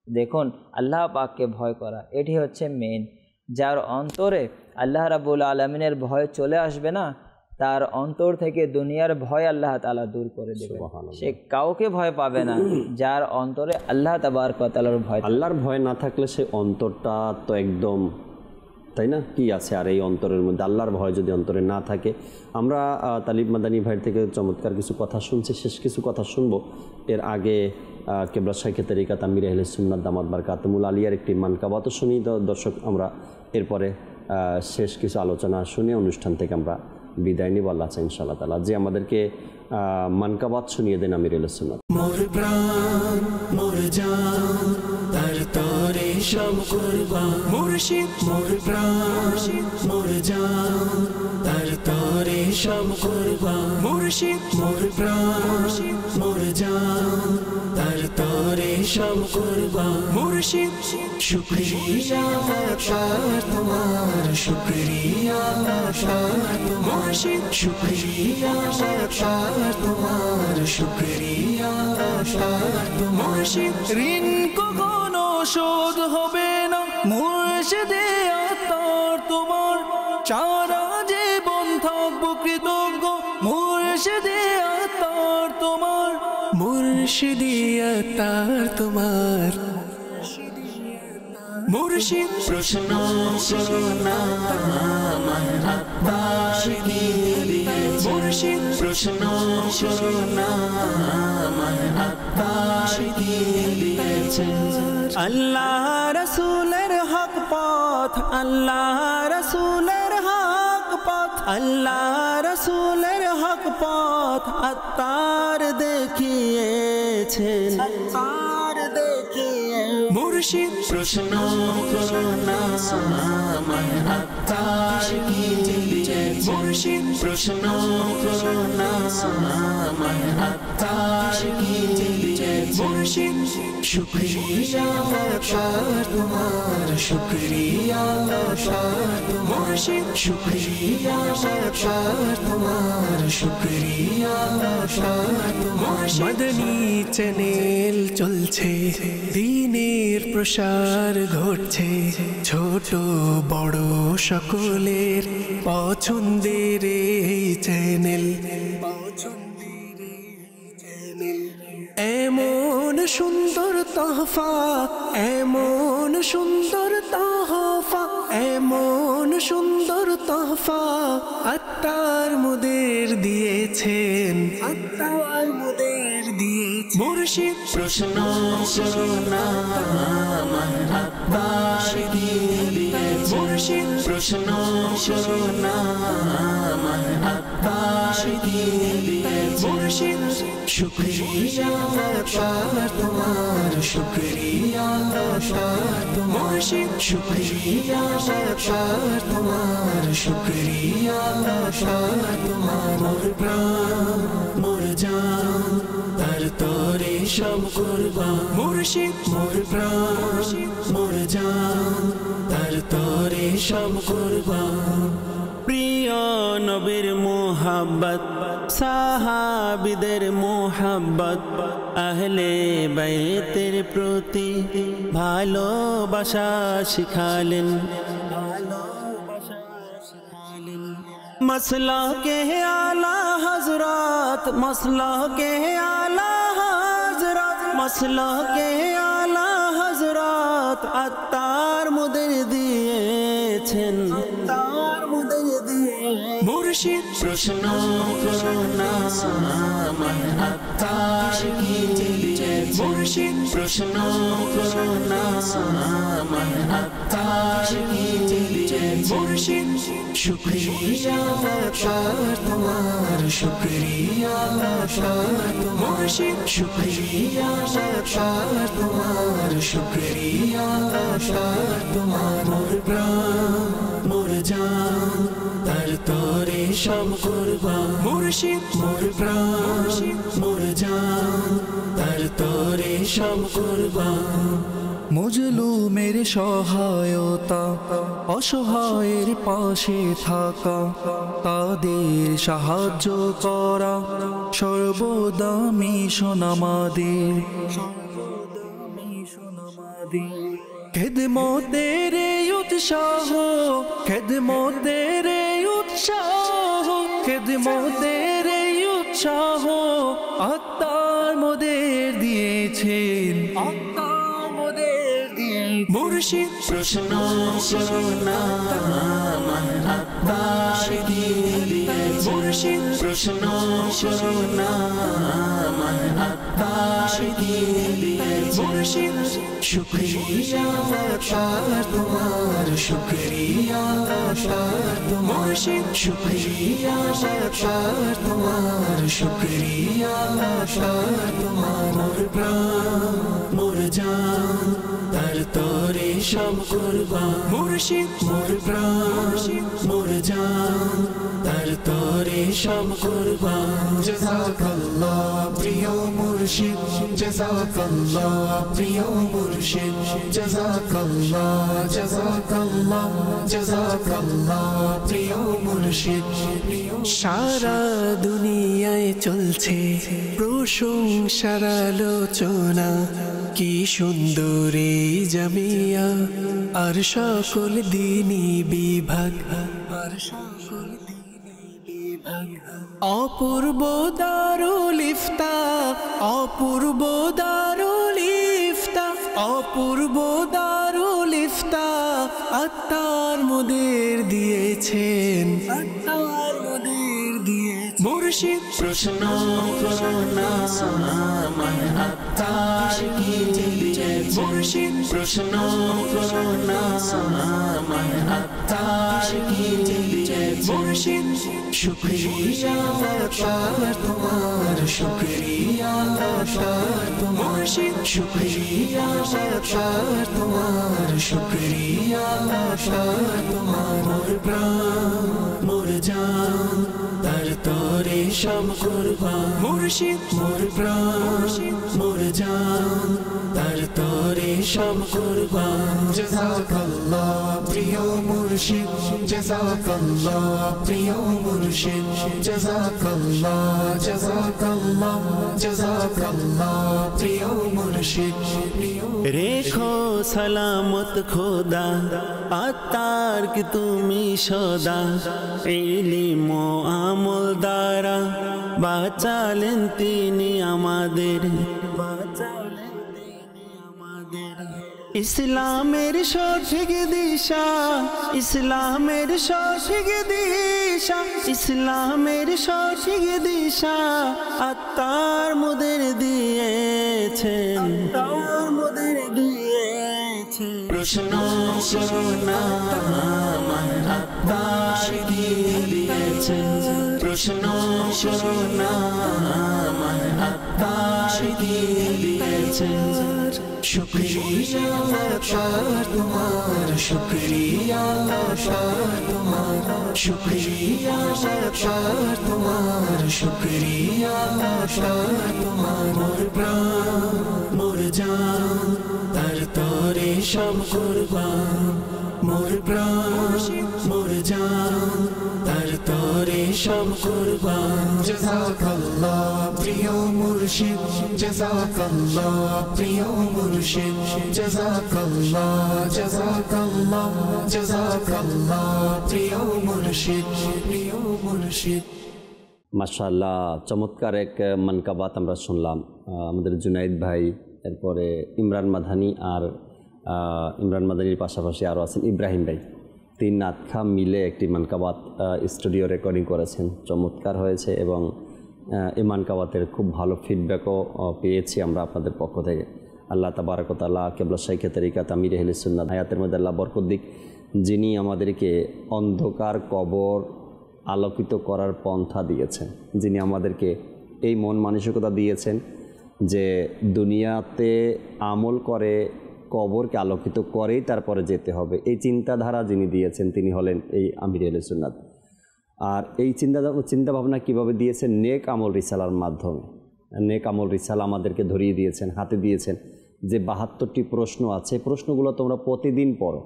দেখুন, আল্লাহ পাককে ভয় করা, এটি হচ্ছে মেন। যার অন্তরে আল্লাহ রাব্বুল আলামিনের ভয় চলে আসবে না, তার অন্তর থেকে দুনিয়ার ভয় আল্লাহ তাআলা দূর করে দেবেন, সে কাউকে ভয় পাবে না। যার অন্তরে আল্লাহ তাবারক ওয়া তাআলার ভয়, আল্লাহর ভয় না থাকলে সে অন্তরটা তো একদম, তাই না, কি আছে আর এই অন্তরের মধ্যে? আল্লাহর ভয় যদি অন্তরে না থাকে। আমরা তালিব মাদানী ভাইয়ের থেকে চমৎকার কিছু কথা শুনছি, শেষ কিছু কথা শুনবো। এর আগে কেবলা শাইখে তরিকাত আমির আহলে সুন্নাত দামাত বারকাতুহুল আলিয়ার একটি মানকাবাত শুনি। দর্শক, আমরা এরপরে শেষ কিছু আলোচনা শুনে অনুষ্ঠান থেকে আমরা বিদায় নিব। আল্লাহ চাই ইনশাআল্লাহ তাআলা যে আমাদেরকে মানকাবাত শুনিয়ে দেন আমির আহলে সুন্নাত। মোর প্রাণ মোর জান তার তরে সব কুরবান, মুর্শিদ মোর প্রাণ মোর জান তার তরে সব কুরবান, মুর্শিদ মোর প্রাণ মোর জান তার তরে সব কুরবান, মুর্শিদ শুকরিয়া আশার তোমার, শুকরিয়া আশার তোমার, মুর্শিদ শুকরিয়া আশার তোমার, শুকরিয়া আশার তোমার, মুর্শিদ ঋণ কখনো শোধ হবে না, মুর্শিদে আতার তোমার, সারা জীবন থাকবো কৃতজ্ঞ, মুর্শিদে আতার তোমার, মুর্শিদে আতার তোমার, মুর্শিদ প্রশ্ন করোনা আমার আত্মার কি দিয়েছে, মুর্শিদ প্রশ্ন করোনা আমার আত্মার কি দিয়েছে। আল্লাহ রাসূলের হক পথ, আল্লাহ রাসূলের হক পথ, আল্লাহ রাসূলের হক পথ আত্মার দেখিয়েছেন, আত্মার দেখিয়ে মুর্শিদ প্রশ্ন করো না আমার আত্মার কি দিয়ে মুর্শিদ প্রশ্ন করো না আমার আত্মার কি দিয়ে মুর্শিদ শুকরিয়া পার তোমার শুকরিয়া পার মুর্শিদ শুকরিয়া পার তোমার শুকরিয়া পার মুর্শিদ মদনী চ্যানেল চলছে দ্বীনের প্রসার ঘটছে ছোট বড় সকলের পছন্দের এই চ্যানেল এমন সুন্দর তোহফা এমন সুন্দর তোহফা এমন সুন্দর তোহফা আত্মার মুদের দিয়েছেন আত্মার মুদের দিয়েছেন মুর্শিদ প্রশ্ন করো না আমার আত্মার কি দিয়ে মুর্শিদ প্রশ্ন করো না আমার আত্মার কি দিয়ে মুর্শিদ শুকরিয়া পার তোমার শুকরিয়া পার মুর্শিদ শুকরিয়া পার তোমার শুকরিয়া পার তোমার মোর প্রাণ মোর জান তার তোরে সব কুরবান মুর্শিদ মোর প্রাণ মোর জান তার তোরে সব কুরবান প্রিয় নবীর মোহাব্বত সাহাবীদের মোহাব্বত আহলে বাইতের প্রতি ভালোবাসা শিখালেন মসলা কে আলা হযরত মসলা কে আলা হযরত মসলা কে আলা হযরত আত্মার মুদের দিয়েছেন আত্মার মুদের দিয়েছেন মুর্শিদ প্রশ্ন করো না আমার আত্মার কি দিয়ে মুর্শিদ প্রশ্ন করো না আমার আত্মার কি দিয়ে মুর্শিদ শুকরিয়া পার তোমার শুকরিয়া পার মুর্শিদ শুকরিয়া পার তোমার শুকরিয়া পার তোমার মোর প্রাণ মোর জান তার তোরে সব কুরবান মুর্শিদ মোর প্রাণ মোর জান তার তোরে সব কুরবান মজলুমের সহায়তা অসহায়ের পাশে থাকা তাদের সাহায্য করা সর্বদা মিশন আমাদের খেদমতের উৎসাহ খেদমতের উৎসাহ খেদমতের উৎসাহ আত্মার মোদের দিয়েছেন মুর্শিদ প্রশ্ন করো না আমার আত্মার কি দিয়ে মুর্শিদ প্রশ্ন করো না আমার আত্মার কি দিয়ে মুর্শিদ শুকরিয়া পার তোমার শুকরিয়া পার মুর্শিদ শুকরিয়া পার তোমার শুকরিয়া পার তোমার মোর প্রাণ মোর জান তার তোরে সব কুরবান মুর্শিদ মোর প্রাণ মোর জান তার তোরে সব কুরবান জাযাকাল্লাহ প্রিয় মুর্শিদ জাযাকাল্লাহ প্রিয় মুর্শিদ জাযাকাল্লাহ জাযাকাল্লাহ জাযাকাল্লাহ প্রিয় মুর্শিদ সারা দুনিয়ায় চলছে প্রশংসার আলোচনা কি সুন্দর এই জামিয়া আর সকল দিনই বিভাগ অপূর্ব দারুল ইফতাহ অপূর্ব দারুল ইফতাহ অপূর্ব দারুল ইফতাহ আত্মার মোদের দিয়েছেন আত্মার মোদের দিয়েছেন মুর্শিদ প্রশ্ন করো না আমার আত্মার কি দিয়েছে মুর্শিদ প্রশ্ন করো না আমার আত্মার কি দিয়েছে মুর্শিদ শুকরিয়া আল্লাহ তোমার শুকরিয়া আল্লাহ তোমার মুর্শিদ শুকরিয়া আল্লাহ তোমার শুকরিয়া আল্লাহ তোমার মোর প্রাণ মোর জান তার তোরে সব কুরবান মুর্শিদ মোর প্রাণ মোর জান তার তোরে সব কুরবান জাযাকাল্লাহ প্রিয় মুর্শিদ জাযাকাল্লাহ প্রিয় মুর্শিদ জাযাকাল্লাহ জাযাকাল্লাহ জাযাকাল্লাহ প্রিয় মুর্শিদ রেখো সালামত খোদা আত্মার কি তুমি সদা ইলম ও আমল দ্বারা বাঁচালেন তিনি আমাদের ইসলামের সঠিক দিশা ইসলামের সঠিক দিশা ইসলামের সঠিক দিশা আত্মার মোদের দিয়েছেন মোদের দিয়েছেন প্রশ্ন করো না আমার আত্মার কি দিয়েছেন প্রশ্ন করো না আমার আত্মার কি দিয়েছেন শুকরিয়া আল্লাহ তোমার শুকরিয়া আল্লাহ তোমার শুকরিয়া আল্লাহ তোমার শুকরিয়া আল্লাহ তোমার মোর প্রাণ মোর জান তার তোরে সব কুরবান মোর প্রাণ মোর জান তার তোরে সব কুরবান জাযাকাল্লাহ প্রিয় মুর্শিদ জাযাকাল্লাহ প্রিয় মুর্শিদ জাযাকাল্লাহ জাযাকাল্লাহ জাযাকাল্লাহ প্রিয় মুর্শিদ প্রিয় মুর্শিদ মাশাআল্লাহ, চমৎকার এক মানকাবাত আমরা শুনলাম। আমাদের জুনাইদ ভাই, এরপরে ইমরান মাদানী, আর ইমরান মাদানীর পাশাপাশি আরও আছেন ইব্রাহিম ভাই, তিন নাতখা মিলে একটি মানকাবাত স্টুডিও রেকর্ডিং করেছেন। চমৎকার হয়েছে এবং এই মানকাবাতের খুব ভালো ফিডব্যাকও পেয়েছি আমরা আপনাদের পক্ষ থেকে। আল্লাহ তাবারাক ওয়া তাআলা কেবলা শাইখে তরিকাত আমির আহলে সুন্নাত হায়াতের মধ্যে আল্লাহ বরকত দিক, যিনি আমাদেরকে অন্ধকার কবর আলোকিত করার পন্থা দিয়েছেন, যিনি আমাদেরকে এই মন মানসিকতা দিয়েছেন যে দুনিয়াতে আমল করে কবরকে আলোকিত করেই তারপরে যেতে হবে, এই চিন্তাধারা যিনি দিয়েছেন তিনি হলেন এই আমির আহলে সুন্নাত। আর এই চিন্তাভাবনা কীভাবে দিয়েছেন? নেক আমল রিসালার মাধ্যমে। নেক আমল রিসালা আমাদেরকে ধরিয়ে দিয়েছেন, হাতে দিয়েছেন যে 72টি প্রশ্ন আছে, প্রশ্নগুলো তোমরা প্রতিদিন পড়ো।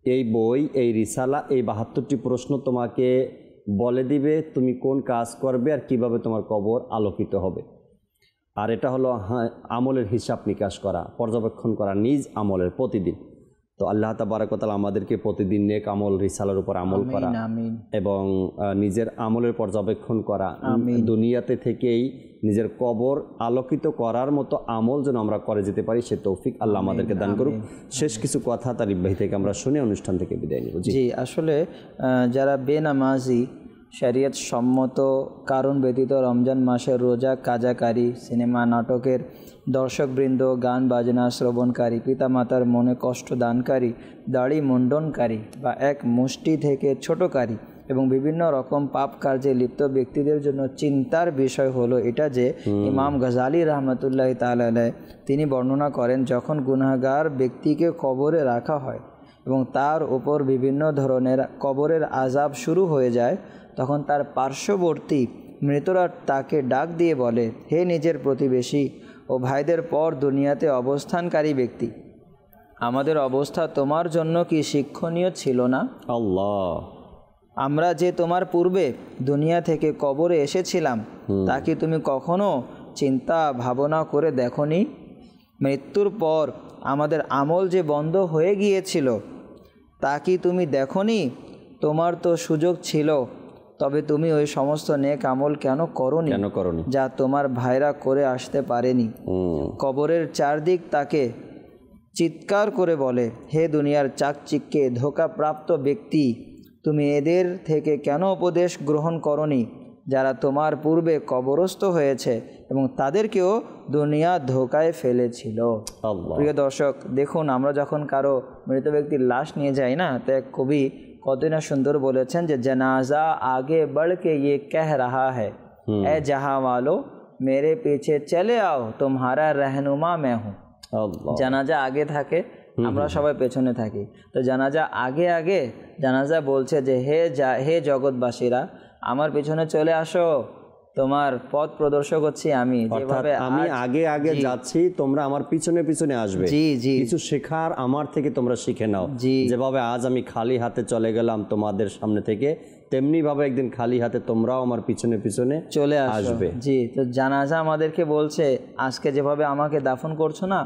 এই বই, এই রিসালা, এই 72টি প্রশ্ন তোমাকে বলে দিবে তুমি কোন কাজ করবে আর কিভাবে তোমার কবর আলোকিত হবে। আর এটা হলো আমলের হিসাব নিকাশ করা, পর্যবেক্ষণ করা নিজ আমলের প্রতিদিন। তো আল্লাহ তাবারাক ওয়া তাআলা আমাদেরকে প্রতিদিন নেক আমল রিসালার উপর আমল করা এবং নিজের আমলের পর্যবেক্ষণ করা, দুনিয়াতে থেকেই নিজের কবর আলোকিত করার মতো আমল যেন আমরা করে যেতে পারি, সে তৌফিক আল্লাহ আমাদেরকে দান করুক। শেষ কিছু কথা তারিফ ভাই থেকে আমরা শুনে অনুষ্ঠান থেকে বিদায় নিব। জি, আসলে যারা বেনামাজি, শরিয়ত সম্মত কারণ ব্যতীত রমজান মাসের রোজা কাজাকারী, সিনেমা নাটকের দর্শকবৃন্দ, গান বাজনা শ্রবণকারী, পিতামাতার মনে কষ্ট দানকারী, দাড়ি মুন্ডনকারী বা এক মুষ্টি থেকে ছোটকারী এবং বিভিন্ন রকম পাপ কার্যে লিপ্ত ব্যক্তিদের জন্য চিন্তার বিষয় হলো এটা যে ইমাম গাজালি রহমতুল্লাহ তাআলা আলাইহি তিনি বর্ণনা করেন, যখন গুনাহগার ব্যক্তিকে কবরে রাখা হয় এবং তার উপর বিভিন্ন ধরনের কবরের আযাব শুরু হয়ে যায়, তখন তার পার্শ্ববর্তী মৃতরা তাকে ডাক দিয়ে বলে, হে নিজের প্রতিবেশী ও ভাইদের পর দুনিয়াতে অবস্থানকারী ব্যক্তি, আমাদের অবস্থা তোমার জন্য কি শিক্ষণীয় ছিল না? আল্লাহ, আমরা যে তোমার পূর্বে দুনিয়া থেকে কবরে এসেছিলাম তা কি তুমি কখনো চিন্তা ভাবনা করে দেখনি? মৃত্যুর পর আমাদের আমল যে বন্ধ হয়ে গিয়েছিল তা কি তুমি দেখনি? তোমার তো সুযোগ ছিল, তবে তুমি ওই সমস্ত নেক আমল কেন করনি যা তোমার ভাইরা করে আসতে পারেনি? কবরের চারদিক তাকে চিৎকার করে বলে, হে দুনিয়ার চাকচিক্যে ধোকাপ্রাপ্ত ব্যক্তি, তুমি এদের থেকে কেন উপদেশ গ্রহণ করনি? যারা তোমার পূর্বে কবরস্থ হয়েছে এবং তাদেরকেও দুনিয়া ধোকায় ফেলেছিল। প্রিয় দর্শক, দেখুন আমরা যখন কারো মৃত ব্যক্তির লাশ নিয়ে যাই না, তো এক কবি কতই না সুন্দর বলেছেন যে জানাজা আগে बढ़के ये कह रहा है ए जहां वालों मेरे पीछे चले आओ तुम्हारा रहनुमा मैं हूँ। জানাজা আগে থাকে, আমরা সবাই পেছনে থাকি। তো জানাজা আগে আগে জানাজা বলছে যে হে জগৎবাসীরা, আমার পেছনে চলে আসো, তোমার পথ প্রদর্শক হচ্ছি আমি। যেভাবে আমি আগে আগে যাচ্ছি, তোমরা আমার পিছনে পিছনে আসবে। কিছু শেখার আমার থেকে তোমরা শিখে নাও। যেভাবে আজ আমি খালি হাতে চলে গেলাম তোমাদের সামনে থেকে, তেমনি ভাবে একদিন খালি হাতে তোমরাও আমার পিছনে পিছনে চলে আসবে। জি, তো জানাজা আমাদেরকে বলছে আজকে যেভাবে আমাকে দাফন করছো না,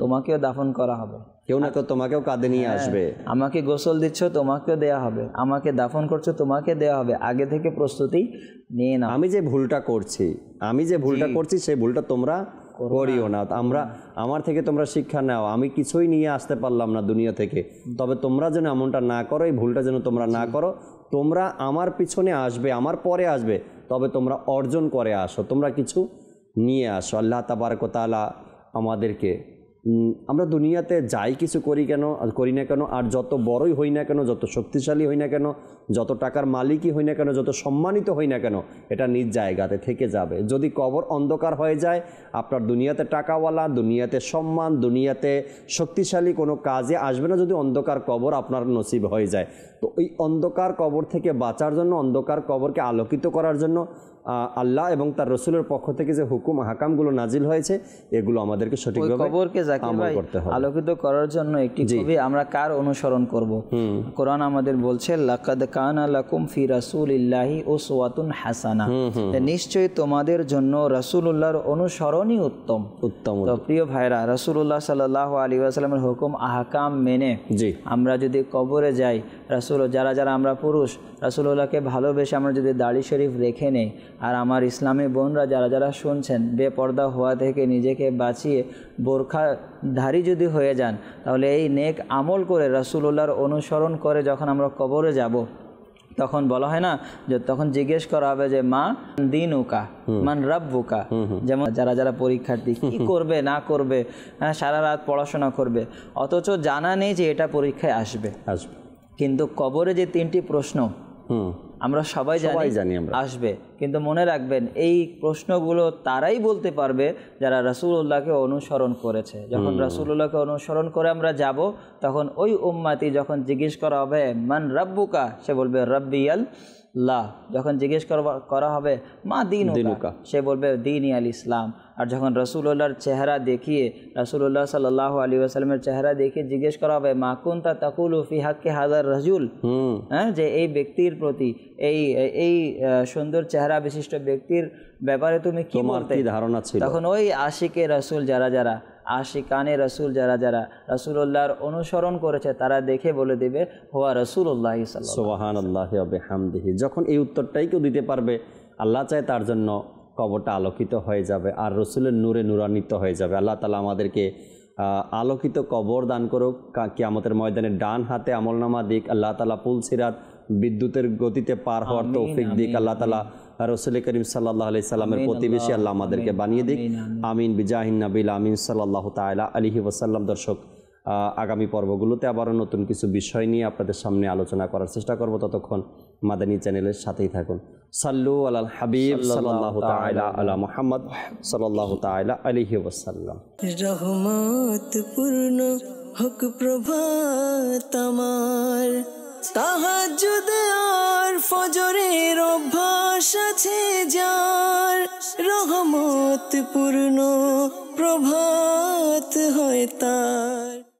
তোমাকেও দাফন করা হবে। কেউ না কেউ তোমাকেও কাঁধে নিয়ে আসবে। আমাকে গোসল দিচ্ছ, তোমাকেও দেয়া হবে। আমাকে দাফন করছো, তোমাকে দেয়া হবে। আগে থেকে প্রস্তুতি নিয়ে নাও। আমি যে ভুলটা করছি সেই ভুলটা তোমরা করিও না। আমার থেকে তোমরা শিক্ষা নাও। আমি কিছুই নিয়ে আসতে পারলাম না দুনিয়া থেকে, তবে তোমরা যেন এমনটা না করো, এই ভুলটা যেন তোমরা না করো। তোমরা আমার পিছনে আসবে, আমার পরে আসবে, তবে তোমরা অর্জন করে আসো, তোমরা কিছু নিয়ে আসো। আল্লাহ তাবারক ওয়া তাআলা আমাদেরকে, আমরা দুনিয়াতে যাই কিছু করি না কেন, আর যত বড়ই হই না কেন, যত শক্তিশালী হই না কেন, যত টাকার মালিকই হই না কেন, যত সম্মানিত হই না কেন, এটা নিজ জায়গাতে থেকে যাবে। যদি কবর অন্ধকার হয়ে যায়, আপনার দুনিয়াতে টাকাওয়ালা, দুনিয়াতে সম্মান, দুনিয়াতে শক্তিশালী কোনো কাজে আসবে না যদি অন্ধকার কবর আপনার নসিব হয়ে যায়। তো ওই অন্ধকার কবর থেকে বাঁচার জন্য, অন্ধকার কবরকে আলোকিত করার জন্য আল্লাহ এবং তার রসুলের পক্ষ থেকে যে হুকুম হাকামগুলো নাজিল হয়েছে, এগুলো আমাদেরকে সঠিকভাবে কবরকে জাকির করতে হবে। আলোকিত করার জন্য একটি ছবি আমরা কার অনুসরণ করব? কোরআন আমাদের বলছে লাকাদ কানা লাকুম ফি রাসূলিল্লাহি উসওয়াতুন হাসানা, নিশ্চয়ই তোমাদের জন্য রাসূলুল্লাহর অনুসরণই উত্তম। তো প্রিয় ভাইরা, রাসূলুল্লাহ সাল্লাল্লাহু আলাইহি ওয়াসাল্লামের হুকুম আহকাম মেনে আমরা যদি কবরে যাই, যারা আমরা পুরুষ রাসূলুল্লাহকে ভালোবেসে আমরা যদি দাড়ি শরীফ রেখে নেই, আর আমার ইসলামী বোনরা যারা শুনছেন বেপর্দা হওয়া থেকে নিজেকে বাঁচিয়ে বোরখাধারী যদি হয়ে যান, তাহলে এই নেক আমল করে রাসূলুল্লাহর অনুসরণ করে যখন আমরা কবরে যাব, তখন বলা হয় না যে তখন জিজ্ঞেস করা হবে যে মা দিনুকা মান রাব্বুকা। যেমন যারা পরীক্ষার্থী কি করবে না করবে, সারা রাত পড়াশোনা করবে, অথচ জানা নেই যে এটা পরীক্ষায় আসবে। কিন্তু কবরে যে তিনটি প্রশ্ন আমরা সবাই জানি আসবে, কিন্তু মনে রাখবেন এই প্রশ্নগুলো তারাই বলতে পারবে যারা রাসূলুল্লাহকে অনুসরণ করেছে। যখন রাসূলুল্লাহকে অনুসরণ করে আমরা যাব, তখন ওই উম্মতি যখন জিজ্ঞেস করা হবে মান রাব্বুকা, সে বলবে রাব্বি আল্লাহ। যখন জিজ্ঞেস করা হবে মা দীনুকা, সে বলবে দীনি আল ইসলাম। আর যখন রাসূলুল্লাহর চেহারা দেখিয়ে, রাসূলুল্লাহ সাল্লাল্লাহু আলাইহি ওয়াসাল্লামের চেহারা দেখিয়ে জিজ্ঞেস করা হবে মা কুনতা তাকুলু ফি হাক্কি হাযার রাজুল, যে এই ব্যক্তির প্রতি, এই সুন্দর চেহারা বিশিষ্ট ব্যক্তির ব্যাপারে তুমি কি বলতে ধারণা ছিল? তখন ওই আশিকে রাসূল যারা আশিকানে রাসূল যারা রাসূলুল্লাহর অনুসরণ করেছে, তারা দেখে বলে দেবে হুয়া রাসূলুল্লাহ সাল্লাল্লাহু সুবহানাল্লাহি ওয়া বিহামদিহি। যখন এই উত্তরটাই কেউ দিতে পারবে, আল্লাহ চায় তার জন্য কবরটা আলোকিত হয়ে যাবে আর রসুলের নূরে নূরান্বিত হয়ে যাবে। আল্লাহ তাআলা আমাদেরকে আলোকিত কবর দান করুক। কিয়ামতের ময়দানে ডান হাতে আমলনামা দিক। আল্লাহ তাআলা পুলসিরাত বিদ্যুতের গতিতে পার হওয়ার তৌফিক দিক। আল্লাহ তাআলা রসুল করিম সাল্লাল্লাহু আলাইহি সাল্লামের প্রতিবেশী আল্লাহ আমাদেরকে বানিয়ে দিক। আমিন বিজাহিন নবিল আমিন সাল্লাল্লাহু তাআলা আলাইহি ওয়াসাল্লাম। দর্শক, আগামী পর্বগুলোতে আবারও নতুন কিছু বিষয় নিয়ে আপনাদের সামনে আলোচনা করার চেষ্টা করব। ততক্ষণ মাদানী চ্যানেলের সাথেই থাকুন। সাল্লু আলাল হাবিব সাল্লাল্লাহু তাআলা আলা মুহাম্মদ সাল্লাল্লাহু তাআলা আলাইহি ওয়াসাল্লাম। রহমত পূর্ণ হোক প্রভাত আমার, তাহাজ্জুদ আর ফজরের অভ্যাস আছে যার, রহমত পূর্ণ প্রভাত হয় তার।